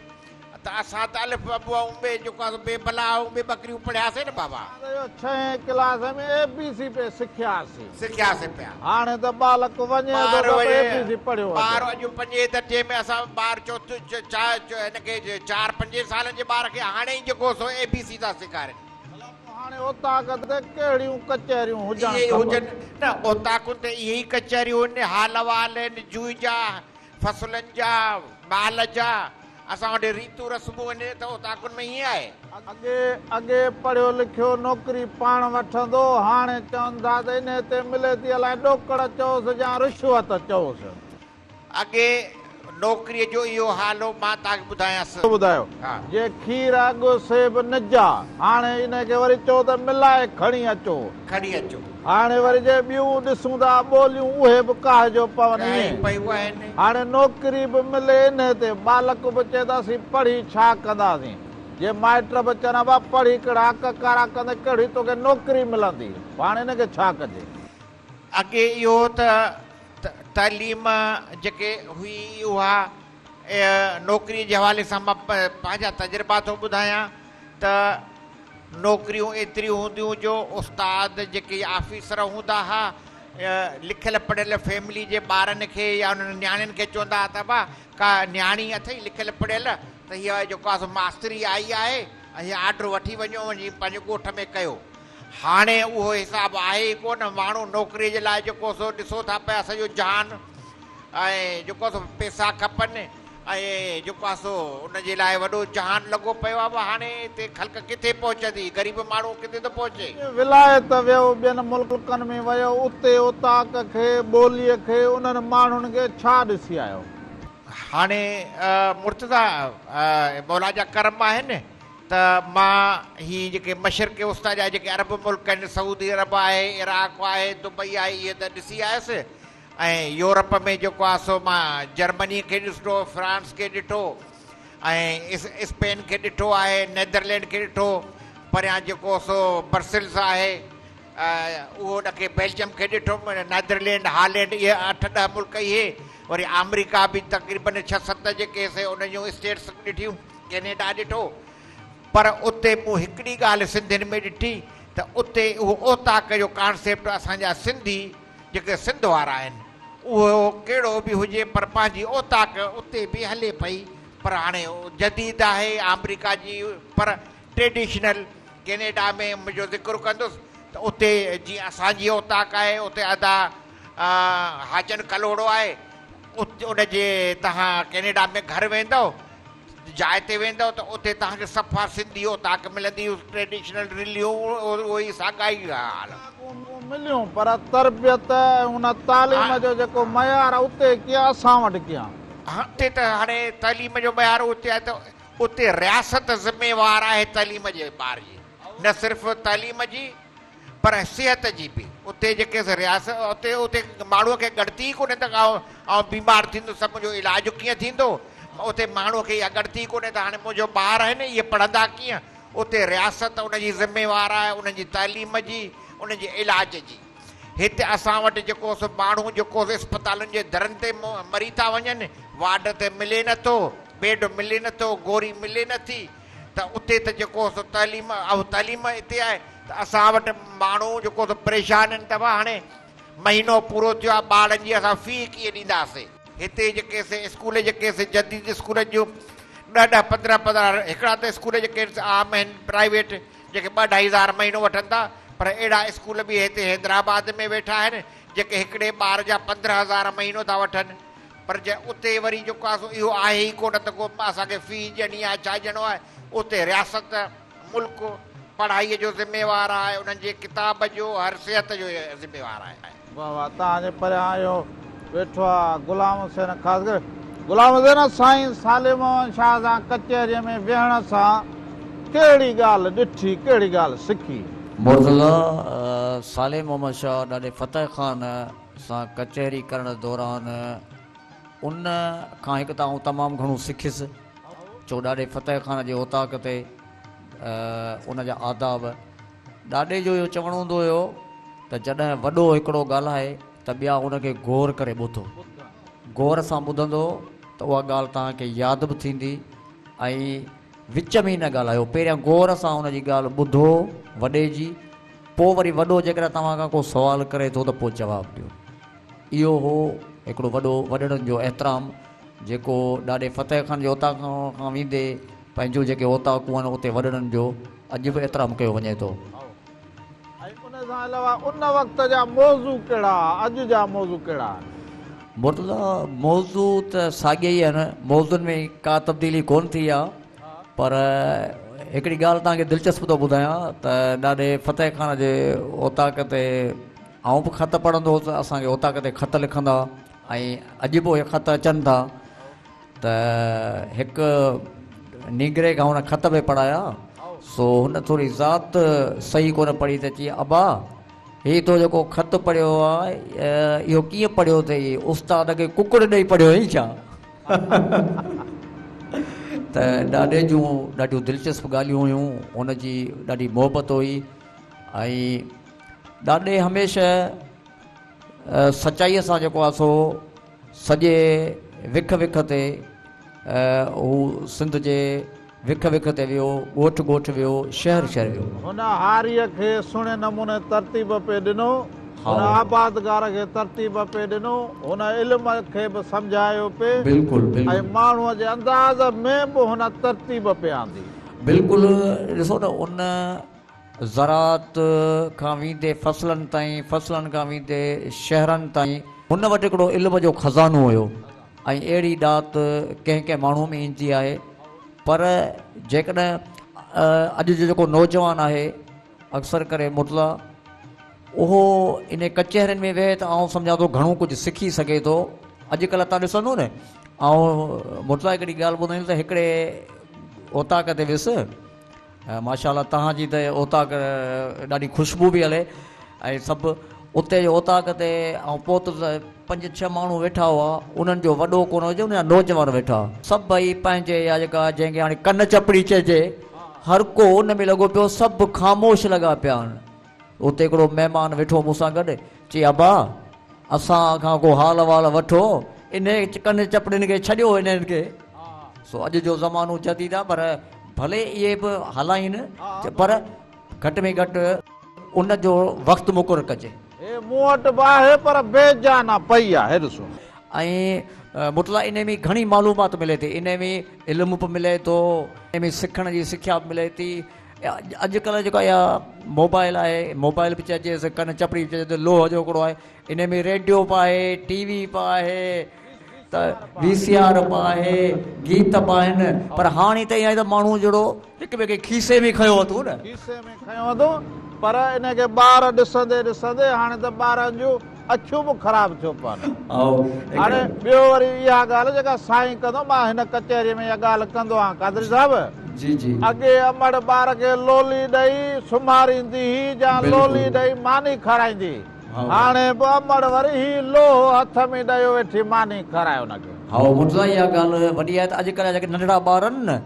त असां त अलिफ बबू ऐं जेको आहे बेबला ऐं बकरियूं पढ़ियासीं न बाबा
6 क्लास में ABC पे सिखियासीं
पिया
हाणे त बालक वञे ABC पढ़ियो
ॿार अॼु 5 दर्जे में असां ॿार हिनखे 4-5 सालनि जे ॿार खे हाणे ई जेको सो ABC था सेखारनि
हाणे ओताक़त ते कहिड़ियूं कचहरियूं
हुजनि न ओताकुनि ते इहे ई कचहरियूं आहिनि हाल अहवाल आहिनि जूई जा फसलनि जा माल जा असां वटि रीतू रस्मूं आहिनि त ओताकुनि में हीअं आहे
अॻे पढ़ियो लिखियो नौकिरी पाण वठंदो हाणे चवनि था त इन ते मिले थी अलाए ॾोकड़ चओसि या रिश्वत चओसि
अॻे नौकिरीअ जो इहो हाल हो मां तव्हांखे ॿुधायांसि
ॿुधायो जे खीर अॻु सेब निजा हाणे इनखे वरी चओ त मिलाए खणी अचो हाणे वरी जे ॿियूं ॾिसूं था ॿोलियूं उहे बि काहिजो पवनि हाणे नौकिरी बि मिले इन ते बालक बि चवंदासीं पढ़ी छा कंदासीं जे माइट बि चवनि बा पढ़ी कहिड़ा हक़ कारा कंदे कहिड़ी तोखे नौकिरी मिलंदी हाणे हिनखे छा कजे
अॻे इहो त तालीम जेके हुई उहा नौकिरीअ जे हवाले सां मां पंहिंजा तजुर्बा थो ॿुधायां त नौकिरियूं एतिरियूं हूंदियूं जो उस्ताद जेके ऑफिसर हूंदा हुआ लिखियल पढ़ियल फैमिली जे ॿारनि खे या उन्हनि नियाणियुनि खे चवंदा हुआ त बा का नियाणी अथई लिखियल पढ़ियल त हीअ जेको आहे मास्तरी आई आहे ऐं हीअ ऑर्डर वठी वञो वञी पंहिंजे ॻोठ में कयो हाणे उहो हिसाबु आहे ई कोन माण्हू नौकिरीअ जे लाइ जेको सो ॾिसो था पिया सॼो जहान ऐं जेको सो पैसा खपनि ऐं जेको आहे सो उनजे लाइ वॾो जहान लॻो पियो आहे हाणे हिते ख़ल्क किथे पहुचंदी ग़रीब माण्हू किथे थो पहुचे
विलायत वियो ॿियनि मुल्कनि में वियो उते ओताक खे ॿोलीअ खे उन्हनि माण्हुनि खे छा ॾिसी आयो
हाणे मुर्तज़ा मौला जा करम आहिनि त मां ही जेके मशरक़ वस्ता जा जेके अरब मुल्क आहिनि सऊदी अरब आहे इराक आहे दुबई आहे इहे त ॾिसी आयुसि ऐं यूरोप में जेको आहे सो मां जर्मनी खे ॾिठो फ्रांस खे ॾिठो ऐं स्पेन खे ॾिठो आहे नेदरलैंड खे ॾिठो परियां जेको सो ब्रसेल्स आहे उहो उनखे बेल्जियम खे ॾिठो नेदरलैंड हॉलैंड इहे 8-10 मुल्क इहे वरी अमेरिका बि तक़रीबन 6-7 जेके उन जूं स्टेट्स ॾिठियूं कैनेडा ॾिठो पर उते मूं हिकिड़ी ॻाल्हि सिंधियुनि में ॾिठी त उते उहो ओताक जो कॉन्सेप्ट असांजा सिंधी जेके सिंध वारा आहिनि उहो कहिड़ो बि हुजे पर पंहिंजी ओताक उते बि हले पई पर हाणे जदीद आहे अमेरिका जी पर ट्रेडिशनल कैनेडा में मुंहिंजो ज़िक्र कंदुसि त उते जीअं असांजी औताक आहे उते अदा हाजन कलोड़ो आहे उनजे तव्हां कैनेडा में घर वेंदव जाइ ते वेंदव त उते तव्हांखे सफ़ा सिंधी औताक मिलंदी ट्रेडिशनल रिलियूं उहो ई साॻाई हाल
मिलियूं पर तरबियत उन तालीम जो जेको मयार आहे उते कीअं असां वटि कीअं
उते त हाणे तालीम जो मयार उते आहे त उते रियासत ज़िम्मेवार आहे तालीम जे ॿार जी न सिर्फ़ु तालीम जी पर सिहत जी बि उते जेके रियासत उते उते माण्हूअ खे ॻणती कोन्हे त ऐं बीमार थींदो सभु मुंहिंजो इलाजु कीअं थींदो उते माण्हूअ खे इहा ॻणती कोन्हे त हाणे मुंहिंजो ॿार आहे न इहे पढ़ंदा कीअं उते रियासत उनजी ज़िम्मेवार आहे उनजी तालीम जी उनजे इलाज जी हिते असां वटि जेको सो माण्हू जेको इस्पतालुनि जे दरनि ते मरी था वञनि वार्ड ते मिले नथो बेड मिले नथो गोरी मिले नथी त उते त जेको सो तालीम हिते आहे त असां वटि माण्हू जेको सो परेशान आहिनि त हाणे महीनो पूरो थियो आहे ॿारनि जी असां फी कीअं ॾींदासीं हिते जेके स्कूल जेके जदीद स्कूल जूं 10-15 हिकिड़ा त स्कूल जेके आम आहिनि प्राइवेट जेके 2-2.5 महीनो वठनि था पर अहिड़ा स्कूल बि हिते हैदराबाद में वेठा आहिनि जेके हिकिड़े ॿार जा 15,000 महीनो था वठनि पर उते वरी जेको आहे इहो आहे ई कोन त को असांखे फी ॾियणी आहे छा ॾियणो आहे उते रियासत मुल्क पढ़ाईअ जो ज़िम्मेवार आहे उन्हनि जे किताब जो हर सिहत जो ज़िम्मेवार आहे
वाह वाह तव्हांजे परियां इहो वेठो आहे गुलाम हुसैन ख़ासि करे गुलाम हुसैन साईं सालिम शाह सां कचहरीअ में वेहण सां कहिड़ी ॻाल्हि ॾिठी कहिड़ी ॻाल्हि सिखी
मुर्तज़ा सालिम मोहम्मद शाह ॾाढे फ़तेह ख़ान सां कचहरी करण दौरान उन खां हिकु त आउं तमामु घणो सिखियुसि छो ॾाढे फ़तेह ख़ान जे औताक ते उनजा आदाब ॾाढे जो इहो चवणो हूंदो हुयो त जॾहिं वॾो हिकिड़ो ॻाल्हाए त ॿिया उनखे गौर करे ॿुधो गौर सां ॿुधंदो त उहा ॻाल्हि तव्हांखे यादि बि थींदी ऐं विच में ई न ॻाल्हायो पहिरियां गौर सां उनजी ॻाल्हि ॿुधो वॾे जी पोइ वरी वॾो जेकॾहिं तव्हां खां को सुवालु करे थो त पोइ जवाबु ॾियो इहो हो हिकिड़ो वॾो वॾड़नि जो एतिराम जेको ॾाढे फ़तेह ख़ान जे औताक खां वेंदे पंहिंजो जेके औताकूं आहिनि उते वॾड़नि जो अॼु बि एतिराम कयो वञे थो
उन सां अलावा उन वक़्त जा मौज़ू कहिड़ा अॼु जा मौज़ू कहिड़ा
मुर्तज़ा मौज़ू त साॻिया ई आहिनि मौज़ुनि में का तब्दीली कोन थी आहे पर हिकिड़ी ॻाल्हि तव्हांखे दिलचस्प थो ॿुधायां त ॾाढे फ़तेह ख़ान जे औताक ते आउं बि ख़त पढ़ंदो हुउसि असांखे औताक ते ख़त लिखंदा ऐं अॼु बि उहे ख़त अचनि था त हिकु नीगरे खां हुन ख़त बि पढ़ाया सो हुन थोरी ज़ात सही कोन पढ़ी त चई अबा हीउ तो जेको ख़त पढ़ियो आहे इहो कीअं पढ़ियो अथई उस्ताद खे कुकुड़ ॾेई पढ़ियो हुई छा त ॾाढियूं दिलचस्प ॻाल्हियूं हुयूं हुनजी ॾाढी मोहबत हुई ऐं ॾाढे हमेशह सचाईअ सां जेको आहे सो सॼे विख विख ते हू सिंध जे विख विख ते वियो ॻोठ ॻोठ वियो शहर शहर वियो
हुन हारीअ खे सुहिणे नमूने तरतीब पे ॾिनो हुन आबादगार खे तरतीब पे ॾिनो हुन इल्म खे बि सम्झायो पे
बिल्कुलु
ऐं माण्हूअ जे अंदाज़ में बि हुन तरतीब पे आंदी
बिल्कुलु ॾिसो न उन ज़रात खां वेंदे फसलनि ताईं फसलनि खां वेंदे शहरनि ताईं हुन वटि हिकिड़ो इल्म जो खज़ानो हुयो ऐं अहिड़ी ॾात कंहिं कंहिं माण्हू में ईंदी आहे पर जेकॾहिं अॼु जो जेको नौजवान आहे अक्सर करे मुर्तज़ा उहो इन कचहरियुनि में वेहे त आउं सम्झां थो घणो कुझु सिखी सघे थो अॼुकल्ह तव्हां ॾिसंदो न ऐं मुर्तज़ा हिकिड़ी ॻाल्हि ॿुधाईंदुसि त हिकिड़े औताक ते वियुसि माशाअल्लाह तव्हांजी त औताक ॾाढी ख़ुशबू बि हले ऐं सभु उते जो औताक ते ऐं पोइ त 5-6 माण्हू वेठा हुआ उन्हनि जो वॾो कोन हुजे उन जा नौजवान वेठा सभई पंहिंजे या जेका जंहिंखे हाणे कन चपड़ी चइजे हर को उन में लॻो पियो सभु ख़ामोश लॻा पिया आहिनि उते हिकिड़ो महिमान वेठो मूंसां गॾु चई अबा असां खां को हाल वाल वठो इन कन चपड़ियुनि खे छॾियो इन्हनि खे सो अॼु जो ज़मानो जदीद आहे पर भले इहे बि हलाइनि पर घटि में घटि उन जो वक़्तु मुक़ररु कजे
मूं वटि बि आहे पर बेजाना पई आहे ॾिसो
ऐं मुर्तज़ा इन में घणी मालूमात मिले थी इन में इल्मु बि मिले थो इन में सिखण जी सिख्या बि मिले थी अॼुकल्ह जेको इहा मोबाइल आहे, मोबाइल बि चइजे कन चपड़ी बि चइजे लोह जो हिकिड़ो आहे, इन में रेडियो बि आहे, टीवी बि आहे, त VCR बि आहे, गीत बि आहिनि। पर हाणे त ईअं आहे त माण्हू जहिड़ो हिक ॿिए खे खीसे में खयो अथो न,
खीसे में खयो अथो। पर इनखे ॿार ॾिसंदे ॾिसंदे हाणे त ॿारनि जूं अखियूं बि ख़राबु थियो पवनि। हाणे ॿियो वरी इहा ॻाल्हि जेका साईं कंदो, मां हिन कचहरीअ में इहा ॻाल्हि कंदो आहियां कादरी साहिबु।
जी जी,
अॻे अमड़ ॿार खे लोली ॾेई सुम्हारींदी हुई या लोली ॾेई मानी खाराईंदी, हाणे बि अमड़ वरी ही लोह हथ में ॾेयो वेठी मानी खाराए हुनखे।
हा मुर्ज़ा इहा ॻाल्हि वॾी आहे त अॼुकल्ह जेके नंढड़ा ॿार आहिनि न,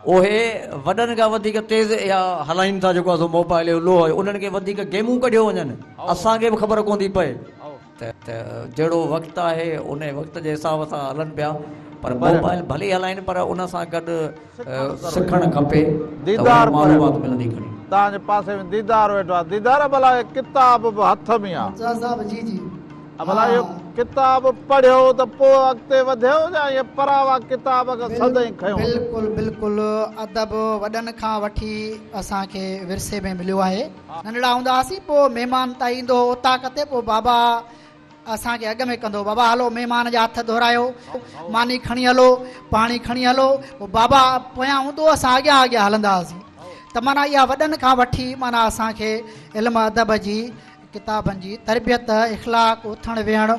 उहे वॾनि खां वधीक तेज़ इहा हलाइनि था जेको आहे मोबाइल जो लोह, उन्हनि खे वधीक गेमूं कढियो वञनि, असांखे बि ख़बर कोन थी पए। त जहिड़ो वक़्तु आहे उन वक़्त जे हिसाब सां हलनि पिया, पर मोबाइल भले हलाइनि पर उन सां गॾु सिखणु खपे,
दीदार
मालूमात मिलंदी घणी।
तव्हांजे पासे में दीदार वेठो आहे, दीदार भला किताब बि हथ में आहे,
जी जी,
भला इहो किताब पढ़ियो त पोइ अॻिते वधियो या इहे परावा किताब खे सदाईं खयो?
बिल्कुलु बिल्कुलु, अदब वॾनि खां वठी असांखे विरसे में मिलियो आहे। नंढड़ा हूंदा हुआसीं, पोइ महिमान त ईंदो उताक ते, पोइ बाबा असांखे अॻ में कंदो, बाबा हलो महिमान जा हथ धोरायो, मानी खणी हलो, पाणी खणी हलो, पोइ बाबा पोयां हूंदो, असां अॻियां अॻियां हलंदा हुआसीं। त माना इहा वॾनि खां वठी माना असांखे इल्म अदब जी, किताबनि जी तरबियत, इख़लाक़, उथण वेहण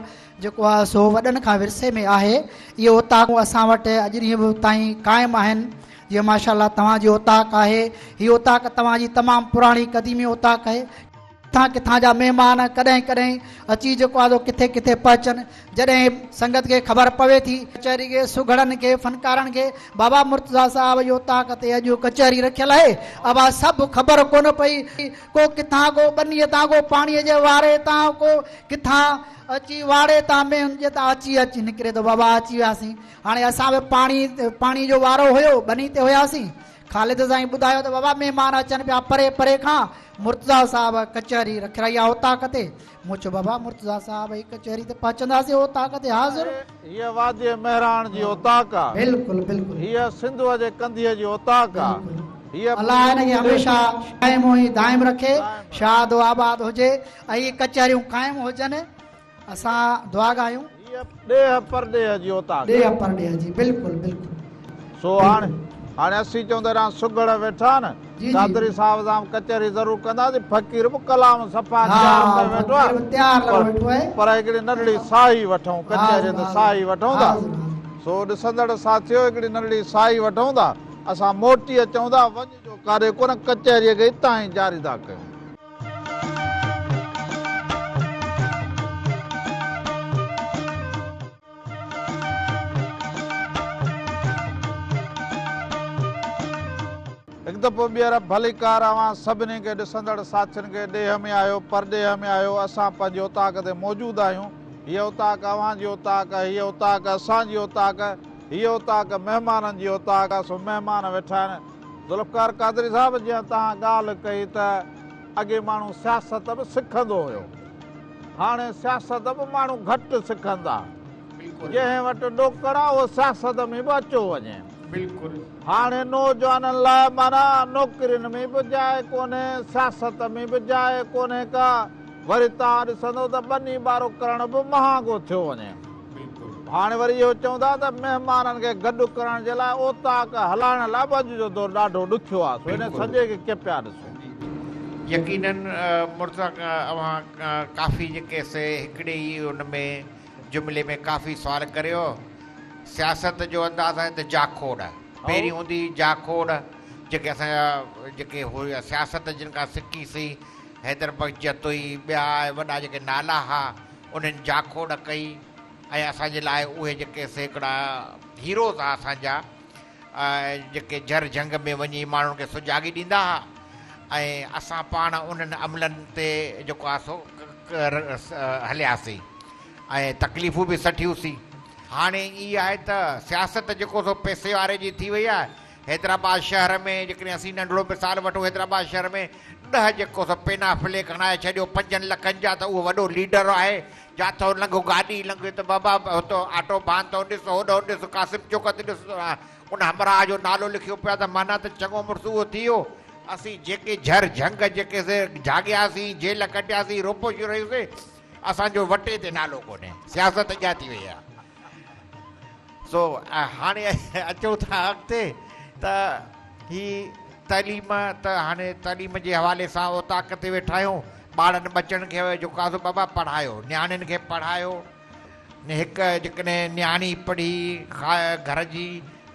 जेको आहे सो वॾनि खां विरसे में आहे। इहो उताकूं असां वटि अॼु ॾींहं ताईं क़ाइमु आहिनि। जीअं माशाअल्लाह तव्हांजी उताक आहे, हीअ उताक तव्हांजी तमामु पुराणी क़दीमी उताक आहे। किथां किथां जा महिमान कॾहिं कॾहिं अची जेको आहे किथे किथे पहुचनि, जॾहिं संगत खे ख़बर पवे थी कचहरी खे, सुघड़नि खे, फनकारनि खे, बाबा मुर्तज़ा साहिब जो उताक ते अॼु कचहरी रखियल आहे, अबा सभु ख़बर कोन पई, को किथां को बनीअ तां को पाणीअ जे वारे तां को किथां अची वाड़े तां में जे तां अची निकिरे थो, बाबा अची वियासीं। हाणे असां बि पाणी जो वारो हुयो, बनी ते हुयासीं, ख़ालिद साईं ॿुधायो त बाबा महिमान अचनि पिया परे परे खां, मुर्तज़ा साहिब कचहरी रखियल आहे उताक ते। मूं चयो बाबा मुर्तज़ा साहिब ई कचहरी ते पहुचंदासीं, उताक ते हाज़िर।
हीअ वादी मेहरान जी उताक आहे,
बिल्कुलु बिल्कुलु,
हीअ सिंधुअ जे कंधीअ जी उताक आहे। हीअ
अलाह हिनखे हमेशह क़ाइमु ई दाइम रखे, शाद आबाद हुजे, ऐं कचहरियूं क़ाइमु हुजनि। असां दुआ गायूं।
हीअ ॾेह परॾेह जी उताक,
ॾेह परॾेह जी, बिल्कुलु बिल्कुलु।
सो हाणे असीं चवंदा रहां सुगड़ वेठा न, कादरी साहिब सां कचहरी ज़रूरु कंदासीं। फ़क़ीर बि कलाम सफ़ा वेठो आहे, पर हिकिड़ी नंढड़ी साही वठूं, कचहरी ते साही वठूं था। सो ॾिसंदड़ साथियो, हिकिड़ी नंढड़ी साही वठूं था, असां मोटी अचूं था, वञिजो काॾे कोन, कचहरीअ खे हितां ई जारी था कयूं। हिकु दफ़ो ॿीहर भली कार अवां सभिनी खे ॾिसंदड़ साथियुनि खे ॾेह में आयो, परॾेह में आयो, असां पंहिंजी उताक ते मौजूदु आहियूं। हीअ उताक अव्हांजी उताक, हीअ उताक असांजी उताक, हीअ उताक महिमाननि जी उताक आहे। सो महिमान वेठा आहिनि। ज़ुल्फ़कार कादरी साहिब, जीअं तव्हां ॻाल्हि कई त अॻे माण्हू सियासत बि सिखंदो हुयो, हाणे सियासत बि माण्हू घटि सिखनि था। जंहिं वटि ॾोकड़ आहे उहो सियासत में बि अचो वञे।
बिल्कुलु
हाणे नौजवाननि लाइ माना नौकिरियुनि में बि जाइ कोन्हे, सियासत में बि जाइ कोन्हे का। वरी तव्हां ॾिसंदो त बनी बारो करण बि महांगो थियो वञे। हाणे वरी इहो चवंदा त महिमाननि खे गॾु करण जे लाइ ओताक हलाइण लाइ बि अॼु जो दौरु ॾाढो ॾुखियो आहे। हिन सॼे खे कीअं पिया ॾिसो?
यकीनन मुर्तज़ा अवां काफ़ी जेके से हिकिड़े ई उन में जुमिले में काफ़ी सुवाल करियो। सियासत जो अंदाज़ आहे त जाखोड़ पहिरीं हूंदी, जाखोड़ जेके असांजा जेके हुआ सियासत जिन खां सिखीसीं, हैदर बख्श जतोई, ॿिया वॾा जेके नाला हुआ, उन्हनि जाखोड़ कई ऐं असांजे लाइ उहे जेके से हिकिड़ा हीरोज़ हुआ असांजा, जेके जर जंग में वञी माण्हुनि खे सुॼागी ॾींदा हुआ ऐं असां पाण उन्हनि अमलनि ते जेको आहे सो हलियासीं ऐं तकलीफ़ूं बि सठियूंसीं। हाणे इहा आहे त सियासत जेको सो पैसे वारे जी थी वई आहे। हैदराबाद शहर में जेकॾहिं असीं नंढिड़ो मिसाल वठूं, हैदराबाद शहर में 10 जेको सो पेना फ्लेक हणाए छॾियो 5 लखनि जा, त उहो वॾो लीडर आहे। जिथो लंघो गाॾी लंघे त बाबा हुतो ऑटो बांध तो ॾिस, होॾो ॾिस, कासिम चौक ते ॾिस, उन हमराह जो नालो लिखियो पिया, त माना त चङो मुड़ुसु उहो थी वियो। असीं जेके झर झंग जेके जाॻियासीं जेल कटियासीं रोपो रहियोसीं असांजो वटे ते नालो कोन्हे सियासत अॻियां थी वई आहे सो हाणे अचूं था अॻिते त ही तालीम त हाणे तालीम जे हवाले सां ओताक ते वेठा आहियूं ॿारनि बचनि खे जेको आहे बाबा पढ़ायो नियाणियुनि खे पढ़ायो हिकु जेकॾहिं नियाणी पढ़ी घर जी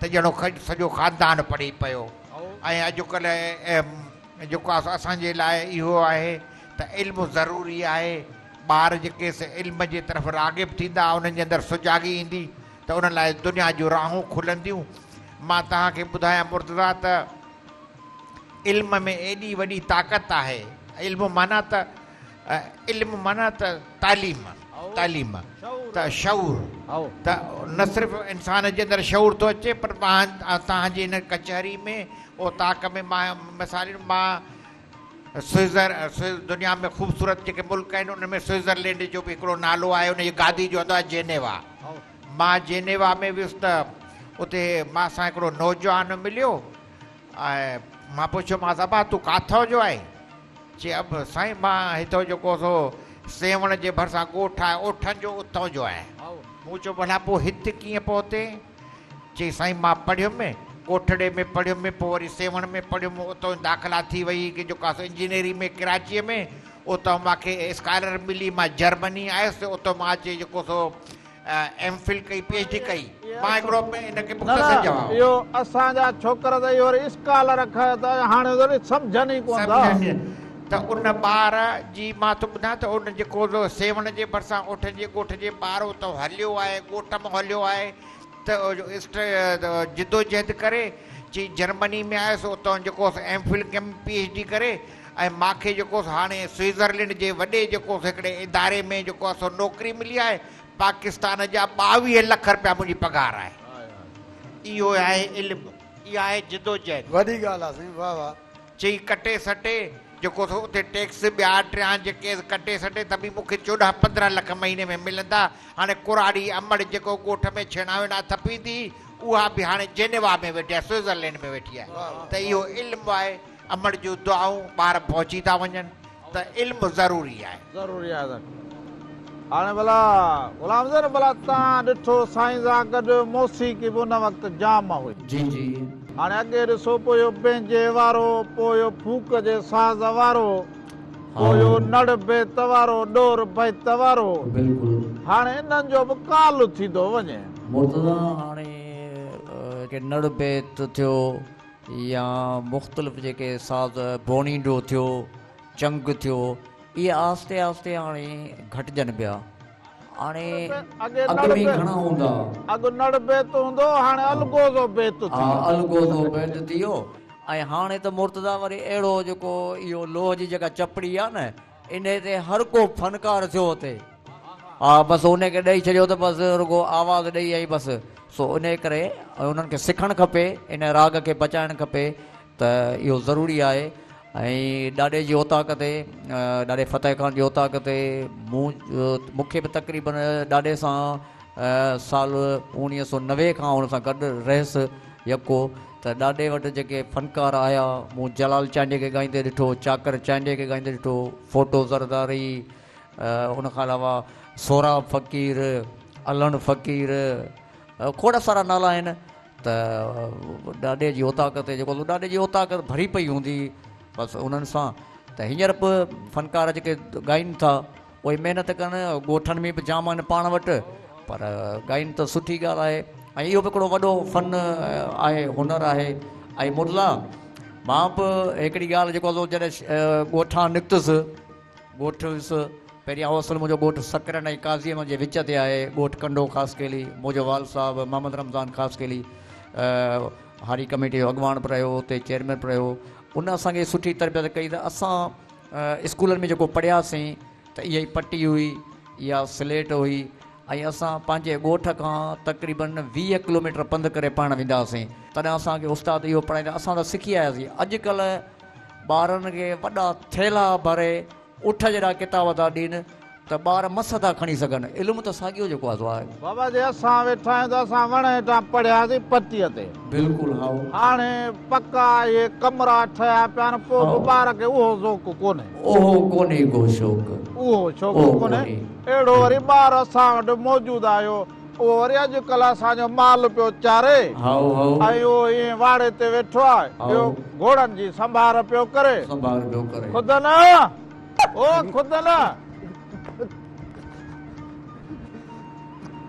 त ॼणो सॼो ख़ानदान पढ़ी पियो ऐं अॼुकल्ह जेको आहे असांजे लाइ इहो आहे त इल्मु ज़रूरी आहे ॿार जेके इल्म जे तरफ़ राग़िब थींदा उन्हनि जे अंदरि सुजाॻी ईंदी त उन लाइ दुनिया जूं राहूं खुलंदियूं मां तव्हांखे ॿुधायां मुर्तज़ा त इल्म में एॾी वॾी ताक़त आहे इल्मु माना त तालीम त शऊर त न सिर्फ़ु इंसान जे अंदरि शऊर थो अचे पर तव्हांजी हिन कचहरी में ओताक में मां मिसालनि मां दुनिया में ख़ूबसूरत जेके मुल्क आहिनि उनमें स्विट्ज़रलैंड जो बि हिकिड़ो नालो आहे उनजी गादी जो हूंदो आहे जेनेवा मां जेनेवा में वियुसि त उते मां सां हिकिड़ो नौजवान मिलियो ऐं मां पुछियोमांसि अबा तूं काथो जो आहे चए अब साईं मां हितां जेको सो सेवण जे भरिसां ॻोठ आहे ओठनि जो उतां जो आहे मूं चयो भला पोइ हिते कीअं पहुते चई साईं मां पढ़ियुमि ॻोठड़े में पढ़ियुमि पोइ वरी सेवण में पढ़ियुमि उतां दाख़िला थी वई की जेको आहे इंजीनियरिंग में कराचीअ में उतां मूंखे स्कॉलर मिली मां जर्मनी आयुसि उतां मां अचे जेको सो एमफिल कई पीएचडी कई मां हिकिड़ो हिनखे जवाबु
इहो असांजा छोकिरा त इहो स्कॉलर हाणे सम्झनि ई कोन था
त उन ॿार जी मां तो ॿुधां त उन जेको सेवण जे भरिसां ओठ जे ॻोठ जे ॿार उतां हलियो आहे ॻोठ मां हलियो आहे त जिदोजहद करे चई जर्मनी में आयुसि उतां जेको एमफिल कयमि पीएचडी करे ऐं मूंखे जेको हाणे स्विट्ज़रलैंड जे वॾे जेको हिकिड़े इदारे में जेको आहे नौकिरी मिली आहे पाकिस्तान जा 22 लख रुपया मुंहिंजी पघार आहे इहो आहे इल्मु इहा आहे जिदोजहद
वॾी ॻाल्हि आहे साईं वाह वाह
चई कटे सटे जेको उते टैक्स ॿिया टिया जेके कटे सटे त बि मूंखे 14-15 लख महीने में मिलंदा हाणे कुराड़ी अमड़ जेको ॻोठ में छेणा वेणा थपींदी उहा बि हाणे जेनेवा में वेठी आहे स्विट्ज़रलैंड में वेठी आहे त इहो इल्मु आहे अमड़ जूं दुआऊं ॿार पहुची था वञनि त इल्मु ज़रूरी आहे
हाणे भला ग़ुलाम ज़र भला तव्हां ॾिठो साईं सां गॾु मौसीक़ी बि उन वक़्तु जाम हुई
जी जी
हाणे अॻे ॾिसो पोइ पंहिंजे वारो पोइ फूक जे साज़ वारो पोइ नड़ बेत वारो ॾोर बैत वारो हाणे इन्हनि जो बि काल थींदो वञे
मुर्तज़ा हाणे के नड़ बेत थियो या मुख़्तलिफ़ जेके साज़ बोनीडो थियो चंग थियो इहे आहिस्ते आहिस्ते हाणे घटिजनि पिया हाणे अॻु में घणा हूंदा
अॻु नड़ बेत हूंदो हाणे अलगोज़ो बेत
हा अलगोज़ो बेत थी वियो ऐं हाणे त मुर्तज़ा वरी अहिड़ो जेको इहो लोह जी जेका चपड़ी आहे न इन ते हर को फनकार थियो हुते हा बसि उनखे ॾेई छॾियो त बसि रुगो आवाज़ु ॾेई आई बसि सो इन करे उन्हनि खे सिखणु खपे इन राग खे बचाइणु खपे त इहो ज़रूरी आहे ऐं ॾाॾे जी ओताक ते ॾाॾे फ़तेह ख़ान जी ओताक ते मूंखे बि तक़रीबन ॾाॾे सां साल 1990 खां हुन सां गॾु रहियसि यको त ॾाॾे वटि जेके फ़नकार आया मूं जलाल चांडे खे ॻाईंदे ॾिठो चाकर चांडे खे ॻाईंदे ॾिठो फोटो ज़रदारी उनखां अलावा सोरा फ़क़ीर अलण फ़क़ीर खोड़ सारा नाला आहिनि त ॾाॾे जी ओताक ते जेको ॾाॾे जी ओताक भरी पई हूंदी बसि उन्हनि सां त हींअर बि फ़नकार जेके ॻाइनि था उहे महिनत कनि ॻोठनि में बि जाम आहिनि पाण वटि पर ॻाइनि त सुठी ॻाल्हि आहे ऐं इहो बि हिकिड़ो वॾो फ़न आहे हुनर आहे ऐं मुर्ला मां बि हिकिड़ी ॻाल्हि जेको आहे जॾहिं ॻोठां निकितुसि ॻोठ हुयुसि पहिरियां अवसल मुंहिंजो ॻोठु सकरन ऐं काज़ीअम जे विच ते आहे ॻोठु कंडो ख़ासि केली मुंहिंजो वाल साहिबु मोहम्मद रमज़ान ख़ासि केली हारी कमेटी जो अॻुवाण बि रहियो हुते चेयरमैन बि रहियो उन असांखे सुठी तरबियत कई त असां स्कूलनि में जेको पढ़ियासीं त इहा ई पटी हुई इहा स्लेट हुई ऐं असां पंहिंजे ॻोठ खां तक़रीबन 20 किलोमीटर पंधु करे पाण वेंदा हुआसीं तॾहिं असांखे उस्ताद इहो पढ़ाईंदा असां त सिखी आयासीं अॼुकल्ह ॿारनि खे वॾा थेला भरे उठ जहिड़ा किताब था ॾियनि त ॿार मस था खणी सघनि इल्मु त साॻियो जेको आहे
बाबा जी असां वेठा आहियूं त असां वण हेठां पढ़ियासीं पटीअ ते
बिल्कुलु हा
हाणे पका इहे कमरा ठहिया पिया आहिनि पोइ बि ॿार खे उहो ज़ौक़ कोन्हे
उहो कोन्हे को शौक़
उहो शौक़ कोन्हे अहिड़ो वरी ॿार असां वटि मौजूदु आयो उहो वरी अॼुकल्ह असांजो माल पियो चारे ऐं उहो ईअं वाड़े ते वेठो आहे ॿियो घोड़नि जी संभाल पियो करे ख़ुदि न ओ ख़ुदि न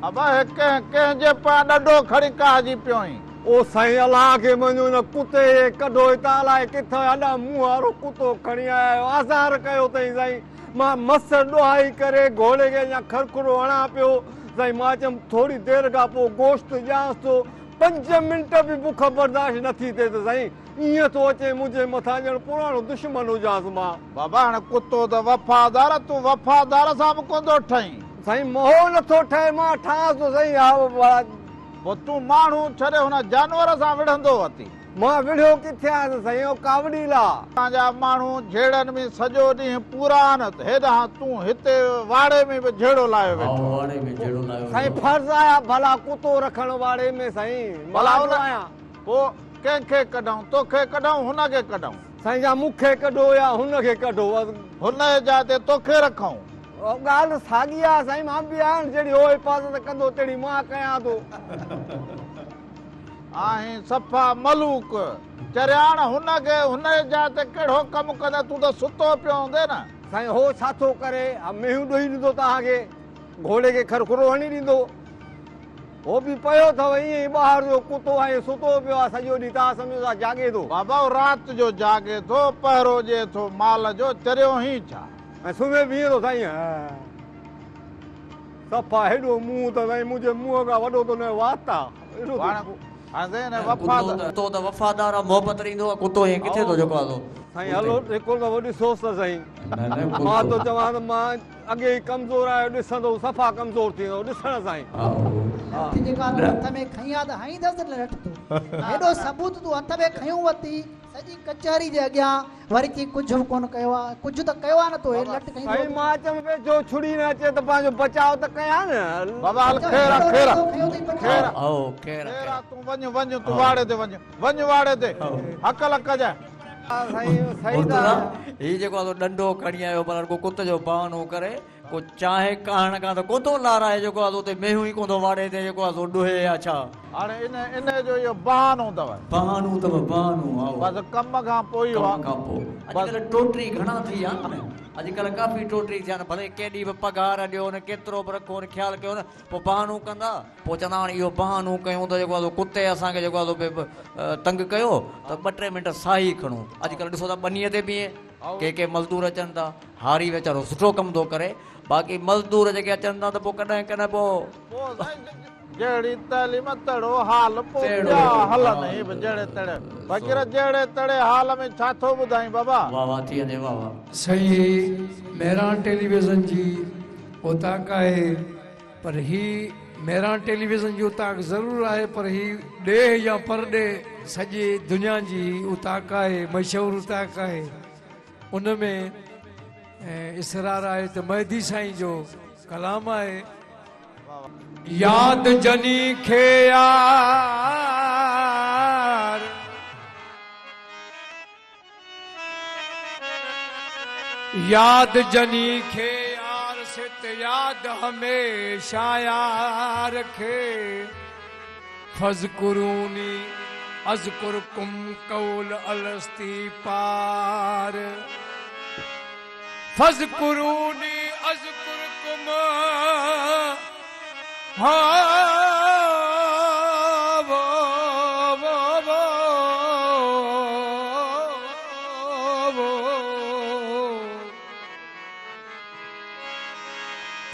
अब कंहिंजे पाण ॾंडो खणी काजी पियो आहीं
ओ साईं अलाह खे मञो न कुते कढो हितां अलाए किथां एॾा मुंहुं वारो कुतो खणी आयो आज़ार कयो अथई साईं मां मस ॾोहाई करे घोड़े खे अञा खरखुरो हणां पियो साईं मां चयमि थोरी देरि खां पोइ गोश्त ॾियांसि थो 5 मिंट बि बुख बर्दाश्त नथी थिए त साईं ईअं थो अचे मुंहिंजे मथां ॼण पुराणो दुश्मन हुजांसि मां
बाबा हाणे कुतो त वफ़ादार तूं वफ़ादार सां बि कोन थो ठहीं
साईं मोह नथो ठहे मां ठाहां थो साईं
पोइ तूं माण्हू छॾे हुन जानवर सां विढ़ंदो अथई
मां विढ़ियो किथे आहियां साईं कावड़ी ला
असांजा माण्हू झेड़नि में सॼो ॾींहुं पूरा आहिनि हेॾां तूं हिते वाड़े में बि झेड़ो लायो वेठो
साईं फर्ज़ आया भला कुतो रखण वाड़े में साईं भला आहियां
पोइ कंहिंखे कढूं तोखे कढूं हुनखे कढूं
साईं जा मूंखे कढो या हुनखे कढो
हुन जा ते तोखे रखूं
ॻाल्हि साॻी आहे साईं मां बि आहियां जहिड़ी हो हिफ़ाज़त कंदो तहिड़ी मां कयां थो
आहीं सफ़ा मलूक चरियाण हुनखे हुन जा ते कहिड़ो कमु कंदा तूं त सुतो पियो हूंदे न
साईं हो छा थो करे मेहूं ॾोही ॾींदो तव्हांखे घोड़े खे खरखुरो हणी ॾींदो हो बि पियो अथव ईअं ई ॿाहिरि जो कुतो ऐं सुतो पियो आहे सॼो ॾींहुं तव्हां सम्झो था जागे थो
बाबा राति जो जागे थो पहिरो ॾिए थो माल जो चरियो ई छा
ऐं सुम्हे बीहे थो साईं सफ़ा हेॾो मुंहुं त साईं मुंहिंजे मुंहं खां वॾो त न वात
वफ़ादार मोहबत ॾींदो आहे कुतो ईअं किथे थो जेको आहे
साईं हलो हिकिड़ो दफ़ो ॾिसोसि त साईं मां थो चवां त मां अॻे ई कमज़ोर आहियो ॾिसंदो सफ़ा कमज़ोर थींदो ॾिसण साईं
जेका हथ में खईं आहे त हईंदसि न रट तूं हेॾो सबूत तूं हथ में खयूं वरिती सॼी कचहरी जे अॻियां वरी थी कुझु बि कोन कयो आहे कुझु त कयो आहे न तो लट खईं
साईं मां चयमि पियो जो छुरी न अचे त पंहिंजो बचाव त कयां न
बाबा हल खेरा तूं वञ तूं वाड़े ते वञ वाड़े ते हक लक जा
ही जेको आहे डंडो खणी आयो पर को कुत जो बहानो करे को चाहे कहाण खां त कोन थो लाराए जेको आहे उते मेहूं ई कोन थो वाड़े ते जेको आहे ॾोहे या छा
हाणे इन जो इहो बहानो अथव बसि कम खां पोइ
अॼुकल्ह टोटरी घणा थी विया आहिनि अॼुकल्ह काफ़ी टोटरी थिया आहिनि भले केॾी बि पघार ॾियो न केतिरो बि रखो न ख़्यालु कयो न पोइ बहानो कंदा पोइ चवंदा हाणे इहो बहानो कयूं त जेको आहे कुते असांखे जेको आहे तंग कयो त 2-3 मिंट साही खणूं अॼुकल्ह ॾिसो था बनीअ ते बि के मज़दूर अचनि था हारी वीचारो सुठो कमु थो करे बाक़ी मज़दूर जेके अचनि था त पोइ कॾहिं कॾहिं पोइ
जहिड़ी तइलीम तहिड़ो हाल हलनि जहिड़े तड़े बाक़ी जहिड़े तड़े हाल में छा थो ॿुधाई बाबा
सही मेहरान टेलीविज़न जी उताक आहे पर ही मेहरान टेलीविज़न जी उताक ज़रूरु आहे पर ही ॾे या परॾे सॼी दुनिया जी उताक आहे मशहूरु उताक आहे उन में इसरार आहे त मेहदी साईं जो कलाम आहे याद जनी खे यार याद जनी खे यार से त याद हमेशा यार खे फज़कुरूनी अज़कुरकुम कौल अलस्ती पार फज़कुरूनी अज़कुरकुम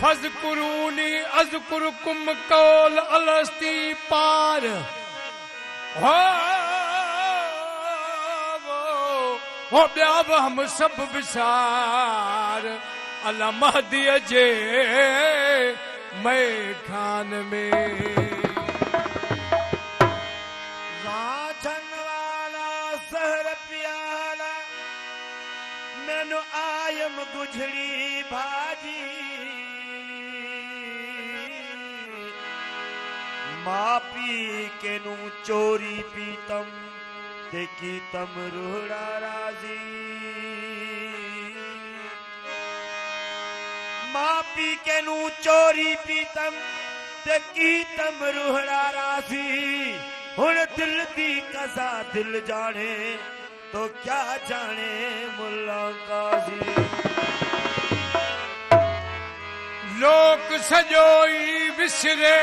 फज़कुरूनी अज़कुरकुम कौल अलस्ती पार हो ॿिया बि हम सभु विसार अला महदी जे मैखान में
राजन वाला सहर प्याला मैनू आयम गुझड़ी भाजी मां पी के नू चोरी पीतम ते कीतम रूड़ा राजी मां पी के नू चोरी पीतम ते कीतम रूड़ा राजी हुण दिल दी कज़ा दिल जाने तो क्या जाने मुल्ला काजी
लोक सजोई विसरे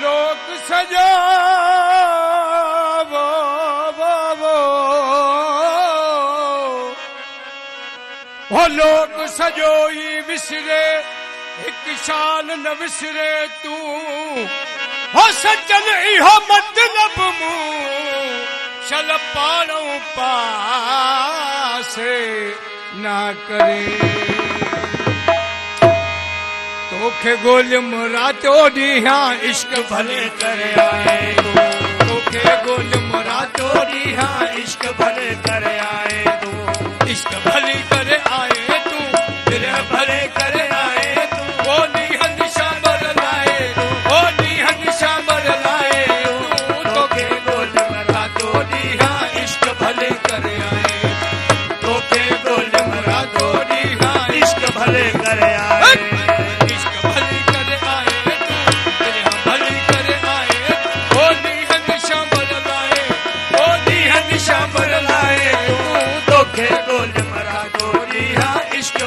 लोक सजो वो लोक सजोई विसरे एक शान न विसरे तू हो सजन इहो मतलब मूं चल पाणो पासे ना करे तोखे गोलम रातो ॾींहां इश्क भले करे आए तोखे गोलम रातो ॾींहां इश्क भले करे आए तू इश्क भली करे आए तू दिल भले करे आए तू ओ ॾींहं निशा बरलाए ओ ॾींहं निशा बरलाए तोखे गोलम रातो ॾींहां इश्क भले करे आए तोखे गोलम रातो ॾींहां इश्क भले करे आए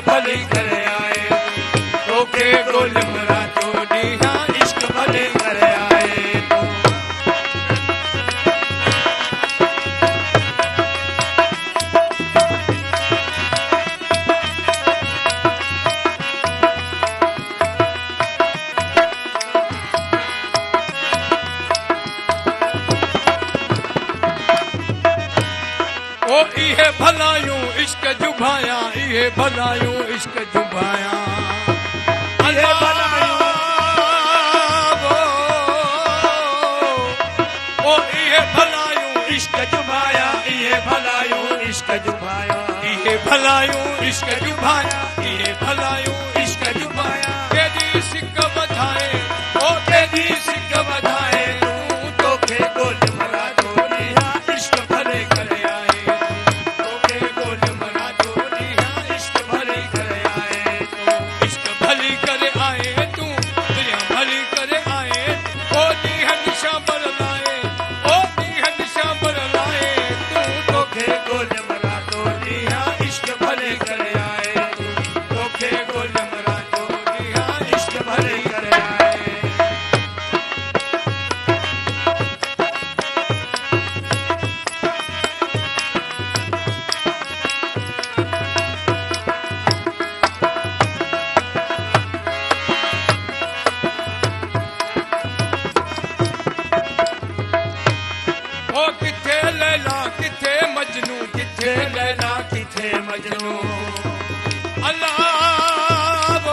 भले करे आए तोखे गोलम रातो ॾींहां इश्क भले करे आए ओ इहे भलायूं इश्क जुभाया इहे भलायूं इश्क जुभाया इहे भलायूं ओ इहे भलायूं इश्क जुभाया इहे भलायूं इश्क जुभाया इहे भलायूं इश्क जुभाया इहे भलायूं इश्क जुभाया केॾी सिक वधाए ओ केॾी सिक वधाए तोखे गोलम रातो ॾींहां इश्क भले करे आए तोखे गोलम रातो ॾींहां इश्क भले करे आए इश्क भली करे आए तूं दुनिया भली करे आए ओ ॾींहं निशा बरलाए ओ ॾींहं निशा बरलाए तूं तोखे गोलम रातो ॾींहां इश्क भले करे आए तोखे गोलम रातो ॾींहां इश्क भले करे आए ओ किथे लैला किथे मजनू किथे लैला किथे मजनू अल्लाह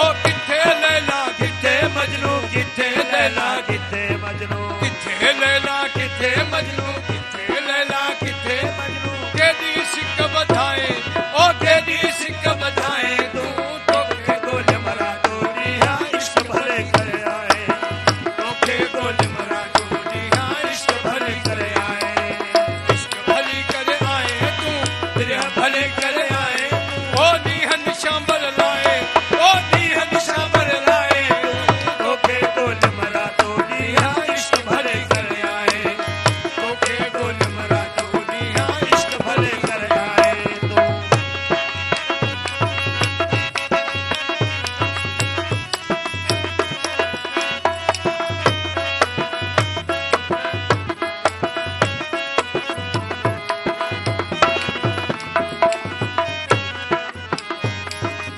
ओ किथे लैला किथे मजनू किथे लैला किथे मजनू किथे लैला किथे मजनू किथे लैला किथे मजनू केॾी सिक वधाए ओ केॾी सिक वधाए तूं तोखे गोलम रातो ॾींहां इश्क भले करे आए तोखे गोलम रातो ॾींहां इश्क भले करे आए इश्क भली करे आए तूं दिल भले करे आए ओ ॾींहं निशा बरलाए ओ ॾींहं निशा बरलाए तोखे गोलम रातो ॾींहां इश्क भले करे आए तोखे गोलम रातो ॾींहां इश्क भले करे आए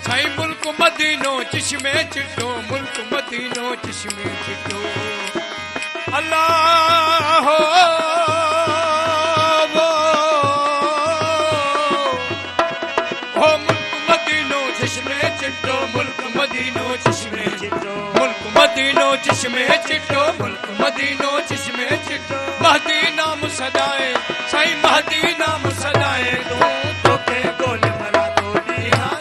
साईं मुल्क मदीनो चश्मे चिट्टो मुल्क मदीनो चश्मे चिट्टो अल्लाह हो मुल्क मदीनो चश्मे चिट्टो मुल्क मदीनो चश्मे चिट्टो मुल्क मदीनो चश्मे चिट्टो मुल्क मदीनो चश्मे चिट्टो महदी नाम सदाए साईं महदी नाम सदाए तोखे गोलम रातो ॾींहां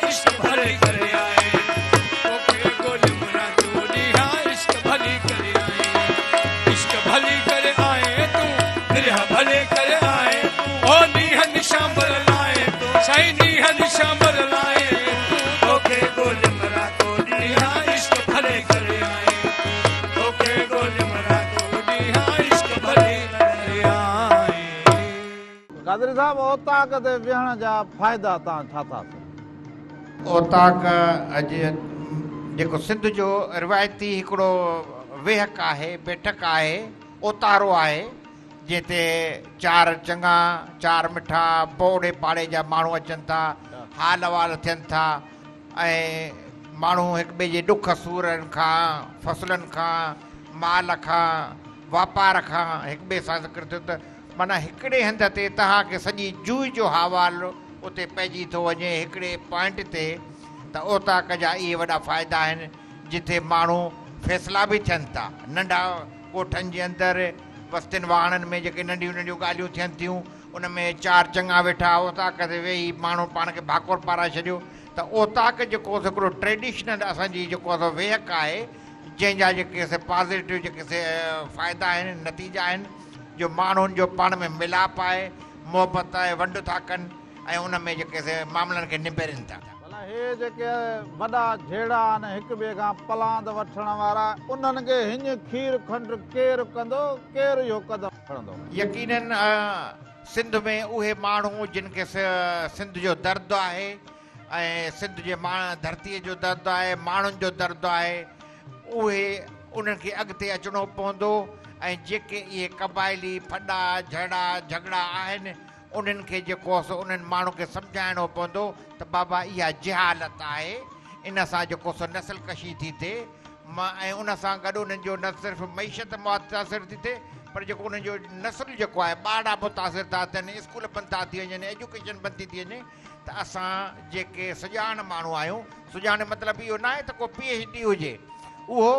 कादरी साहब ओताक ते विहण जा फ़ाइदा तव्हां छा था
ओताक अॼु जेको सिंध जो रिवायती हिकिड़ो वेहक आहे बैठक आहे ओतारो आहे जंहिं ते चार चङा चार मिठा बोड़े पाड़े जा माण्हू अचनि था हाल अहवाल थियनि था ऐं माण्हू हिक ॿिए जे ॾुख सूरनि खां फ़सुलनि खां माल खां वापार खां हिक ॿिए सां ज़िक्र थियो त माना हिकिड़े हंध ते तव्हांखे सॼी जूई जो हवाल उते पइजी थो वञे हिकिड़े पॉइंट ते त ओताक जा इहे वॾा फ़ाइदा आहिनि जिथे माण्हू फ़ैसिला बि थियनि था नंढा ॻोठनि जे अंदरि वस्तियुनि वाहणनि में जेके नंढियूं नंढियूं ॻाल्हियूं थियनि थियूं उन में चार चङा वेठा ओताक ते वेही माण्हू पाण खे भाकुर पाराए छॾियो त ओताक जेको हिकिड़ो ट्रेडिशनल असांजी जेको वेहक आहे जंहिंजा जेके पॉज़िटिव जेके फ़ाइदा आहिनि नतीजा आहिनि जो माण्हुनि जो पाण में मिलाप आहे मोहबत आहे वंड था कनि ऐं उन में जेके मामलनि खे निबेरनि था
हे जेके वॾा झेड़ा आहिनि हिक ॿिए खां पलांद वठण वारा उन्हनि खे हीअं खीर खंड केरु कंदो केरु इहो कदम खणंदो
यकीनन सिंध में उहे माण्हू जिन खे सिंध जो दर्द आहे ऐं सिंध जे धरतीअ जो दर्द आहे माण्हुनि जो दर्द आहे उहे उन्हनि खे अॻिते अचिणो पवंदो ऐं जेके इहे क़बाइली फॾा झड़ा झगड़ा आहिनि उन्हनि खे जेको सो उन्हनि माण्हू खे सम्झाइणो पवंदो त बाबा इहा जहालत आहे इन सां जेको सो नस्ल कशी थी थिए ऐं उन सां गॾु उन्हनि जो न सिर्फ़ु मईशत मुतासिर थी थिए पर जेको उन्हनि जो नस्ल जेको आहे ॿार मुतासिर था थियनि स्कूल बंदि था थी वञनि एजुकेशन बंदि थी वञे त असां जेके सुजाण माण्हू आहियूं सुजाण मतिलबु इहो न आहे त को PhD हुजे उहो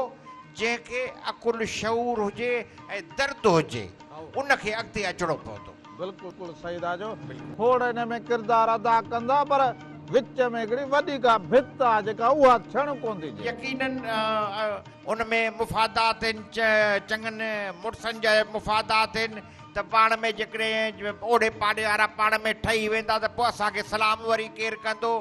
जंहिंखे अकुल शऊर हुजे ऐं दर्द हुजे उनखे अॻिते अचिणो पवंदो
बिल्कुलु सही था चओ खोड़ हिन में किरदारु अदा कंदा पर विच में हिकिड़ी वॾी का भित आहे जेका उहा थियणु कोन थी
यकीनन उन में मुफ़ादात आहिनि चङनि मुड़ुसनि जा मुफ़ादात आहिनि त पाण में जेकॾहिं ओड़े पाड़े वारा पाण में ठही वेंदा त पोइ असांखे सलाम वरी केरु कंदो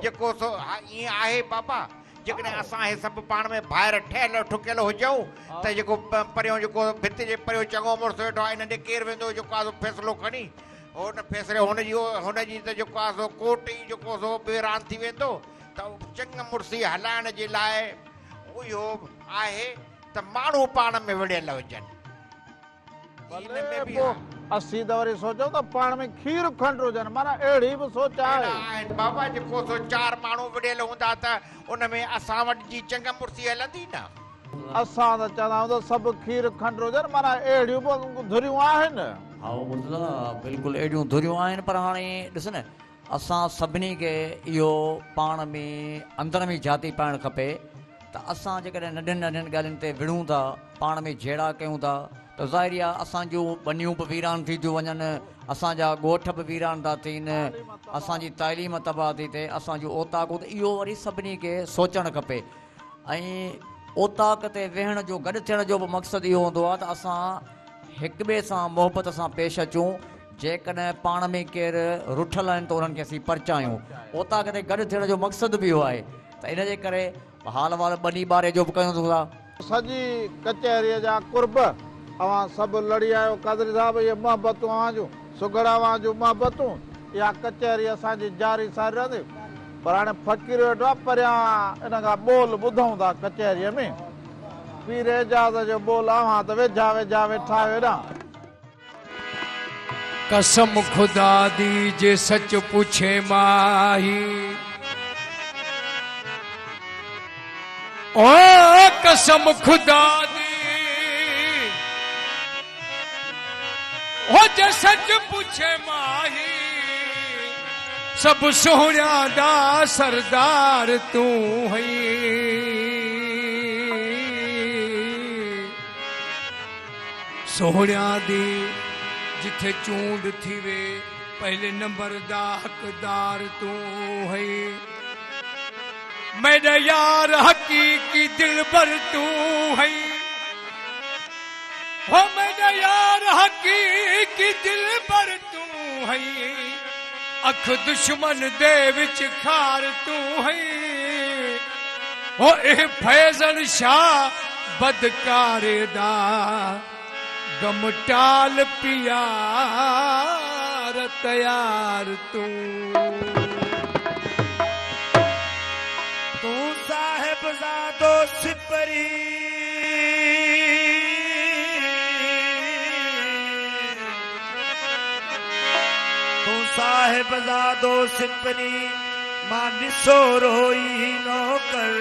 जेको सो ईअं आहे बाबा जेकॾहिं असां हे सभु पाण में ॿाहिरि ठहियल ठुकियल हुजऊं त जेको परियों जेको भित जे परियों चङो मुड़ुसु वेठो आहे इन ॾे केरु वेंदो जेको आहे फ़ैसिलो खणी हुन फ़ैसिले हुनजी त जेको आहे सो कोर्ट ई जेको सो बेरान थी वेंदो त चङ मुड़ुसी हलाइण जे लाइ इहो आहे त माण्हू पाण में विढ़ियल हुजनि
असीं त वरी सोचो त पाण में खीर खंड हुजनि माना अहिड़ी बि सोच आहे
बाबा जेको सो चार माण्हू विढ़ियल हूंदा त उन में असां वटि जी चङ मुड़ुसी हलंदी न
असां त चवंदा आहियूं त सभु खीर खंड हुजनि माना अहिड़ियूं बि धुरियूं आहिनि
हा बिल्कुलु अहिड़ियूं धुरियूं आहिनि पर हाणे ॾिस न असां सभिनी खे इहो पाण में अंदर में जाती पाइणु खपे त असां जेकॾहिं नंढियुनि नंढियुनि ॻाल्हियुनि ते विढ़ूं था पाण में जहिड़ा कयूं था त ज़ाहिरी आहे असांजूं बनियूं बि वीरान थी थियूं वञनि असांजा ॻोठ बि वीरान था थियनि असांजी तालीम तबाह थी थिए असांजो ओताक इहो वरी सभिनी खे सोचणु खपे ऐं ओताक ते वेहण जो गॾु थियण जो बि मक़सदु इहो हूंदो आहे त असां हिक ॿिए सां मोहबत सां पेश अचूं जेकॾहिं पाण में केरु रुठल आहिनि त उन्हनि खे असीं परचायूं ओताक ते गॾु थियण जो मक़सदु बि इहो आहे त इन जे करे हाल वाल ॿनी ॿारे जो बि कयूं था
सॼी कचहरीअ जा कुर्ब अवां सभु लड़ी आहियो कादरी साहिब इहे मोहबतूं अवां जूं सुगड़ा अवां जूं मोहबतूं इहा कचहरी असांजी जारी सारी रहंदी पर हाणे फ़क़ीर वेठो आहे परियां इन खां ॿोल ॿुधूं था कचहरीअ में पीर एजाज़ जो ॿोल अवां त वेझा वेझा वेठा आहियो हेॾां
कसम खुदा दी जे सच पूछे माही ओ कसम खुदा दी हो जे सच पूछे माही सब सोहणिया दा सरदार तू हई सोहणिया दी जिथे चूंड थी वे पहले नंबर दा हकदार तू हई मेरे यार हकीकी दिल भर तू हई हो मेरे यार हकीकी दिल भर तू हई अख दुश्मन दे विच खार तू हई हो ए फैजल शाह बदकारे दा गम टाल पियार तयार तूं
साहिबजादो सिपरी तू साहिबजादो सिपरी मां ॾिसो रोई नौकर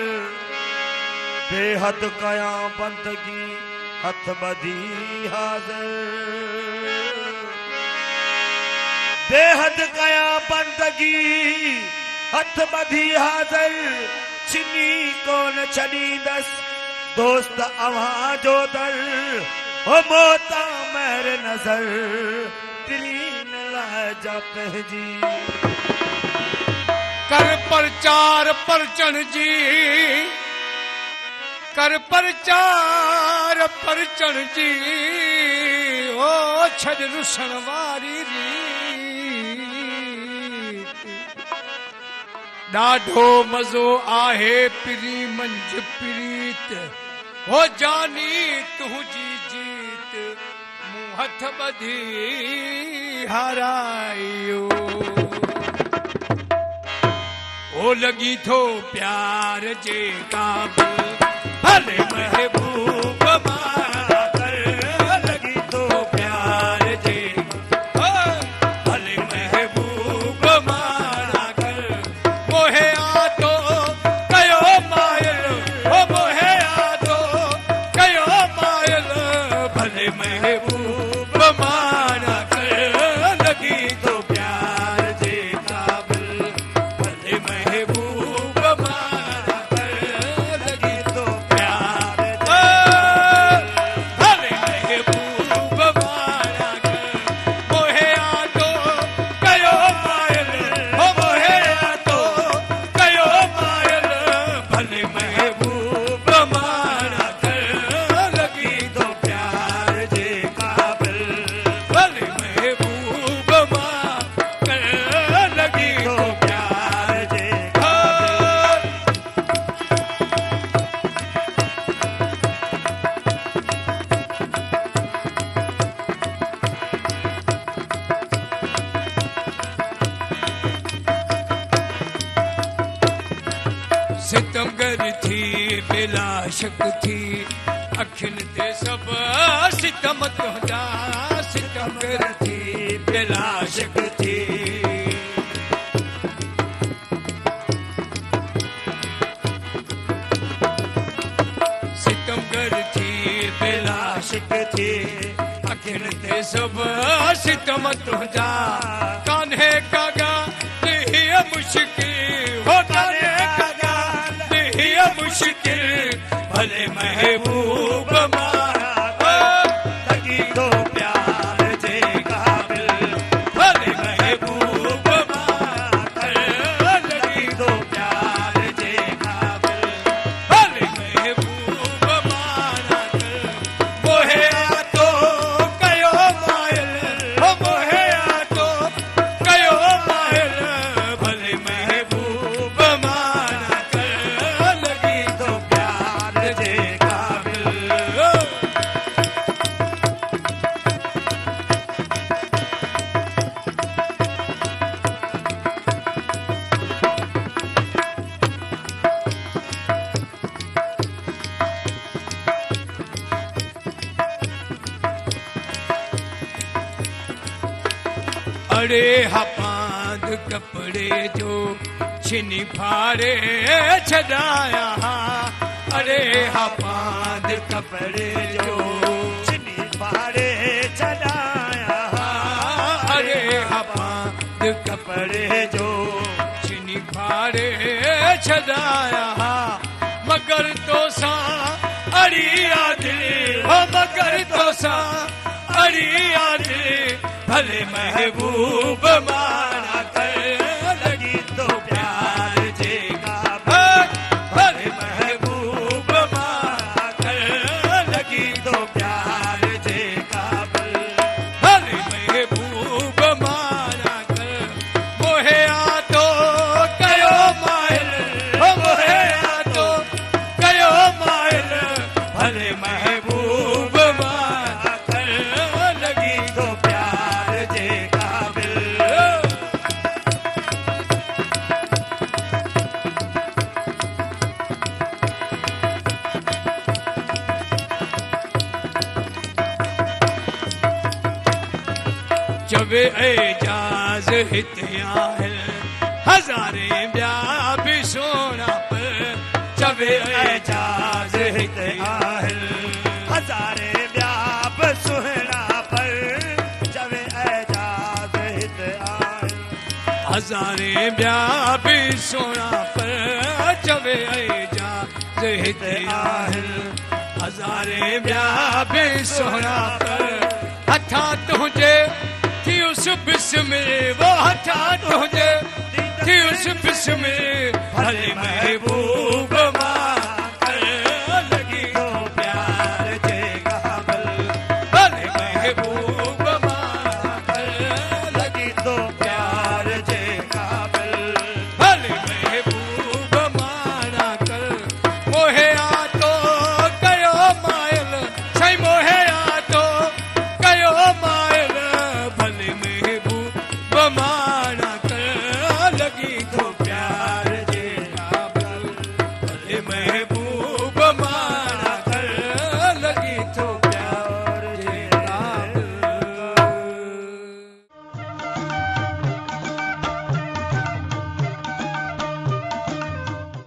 बेहद कया बंदगी हथ बधी हाज़िर बेहद कया बंदगी हथ बधी हाज़िर चिनी कोन छॾींदस दोस्त अवां जो दर हो मोता मेर नज़र दिलीन लाजा पहजी
कर प्रचार परचण जी कर प्रचार परचण जी ओ छॾ रुसण वारी रीत ॾाढो मज़ो आहे पिरी मंझ प्रीत हो जानी तुंहिंजी जीत मूं हथ ॿधी हारायो ओ लॻी थो प्यार जे क़ाबिल भले महबूब मारा कर लॻी थो प्यार जे भले महबूब मारा कर मोहे आदो कयो मायल ओ मोहे आदो कयो मायल भले महबूब मारा कर लॻी थो प्यार जे क़ाबिल भले महबूब मारा कर लॻी थो प्यार भले महबूब मारा कर मोहे आदो कयो मायल ओ मोहे आदो कयो मायल भले महबूब मारा कर लॻी थो प्यार जे क़ाबिल भले महबूब मारा कर लॻी थो प्यार जे क़ाबिल सितमगर थी बिला शक थी अखियुनि ते सभु सितम तुंहिंजा सितमगर थी बिला शक थी सितमगर थी बिला शक थी अखियुनि ते सभु सितम तुंहिंजा कान्हे कागा हीअ मुश्किल हो कान्हे कागा हीअ मुश्किल भले महबूब मारा लॻी थो प्यार जे क़ाबिल भले महबूब मारा लॻी थो प्यार जे क़ाबिल भले महबूब मारा मोहे आतो कयो मायल हो मोहे आतो कयो मायल भले महबूब मारा कर लॻी थो प्यार जे क़ाबिल अड़े हपांद कपड़े जो छिनी फाड़े छॾाया अरे हपांद कपड़े जो छिनी फाड़े छॾाया अरे हपांद कपड़े जो छिनी फाड़े छॾाया मगर तो सां अड़ी आदिल हो मगर तो सां अड़ी आदिल भले महबूब मारा कर लॻी थो प्यार जे क़ाबिल भले महबूब मारा कर लॻी थो प्यार जे क़ाबिल भले महबूब मारा कर मोहे आतो कयो मायल हो मोहे आतो कयो मायल भले महबूब मारा कर लॻी थो प्यार जे क़ाबिल चवे एजाज हिते आहिल हज़ारे ॿिया बि सोना पर चवे एजाज हिते आहिल
हज़ारे ॿिया बि सुहिणा पर चवे एजाज हिते आहिल
हज़ारे ॿिया बि सोना पर चवे एजाज हिते आहिल हज़ारे ॿिया बि सोना पर हथा तुंहिंजे थियुसि बिस्मिल वो हथा तुंहिंजे थियुसि बिस्मिल भले महबूब मां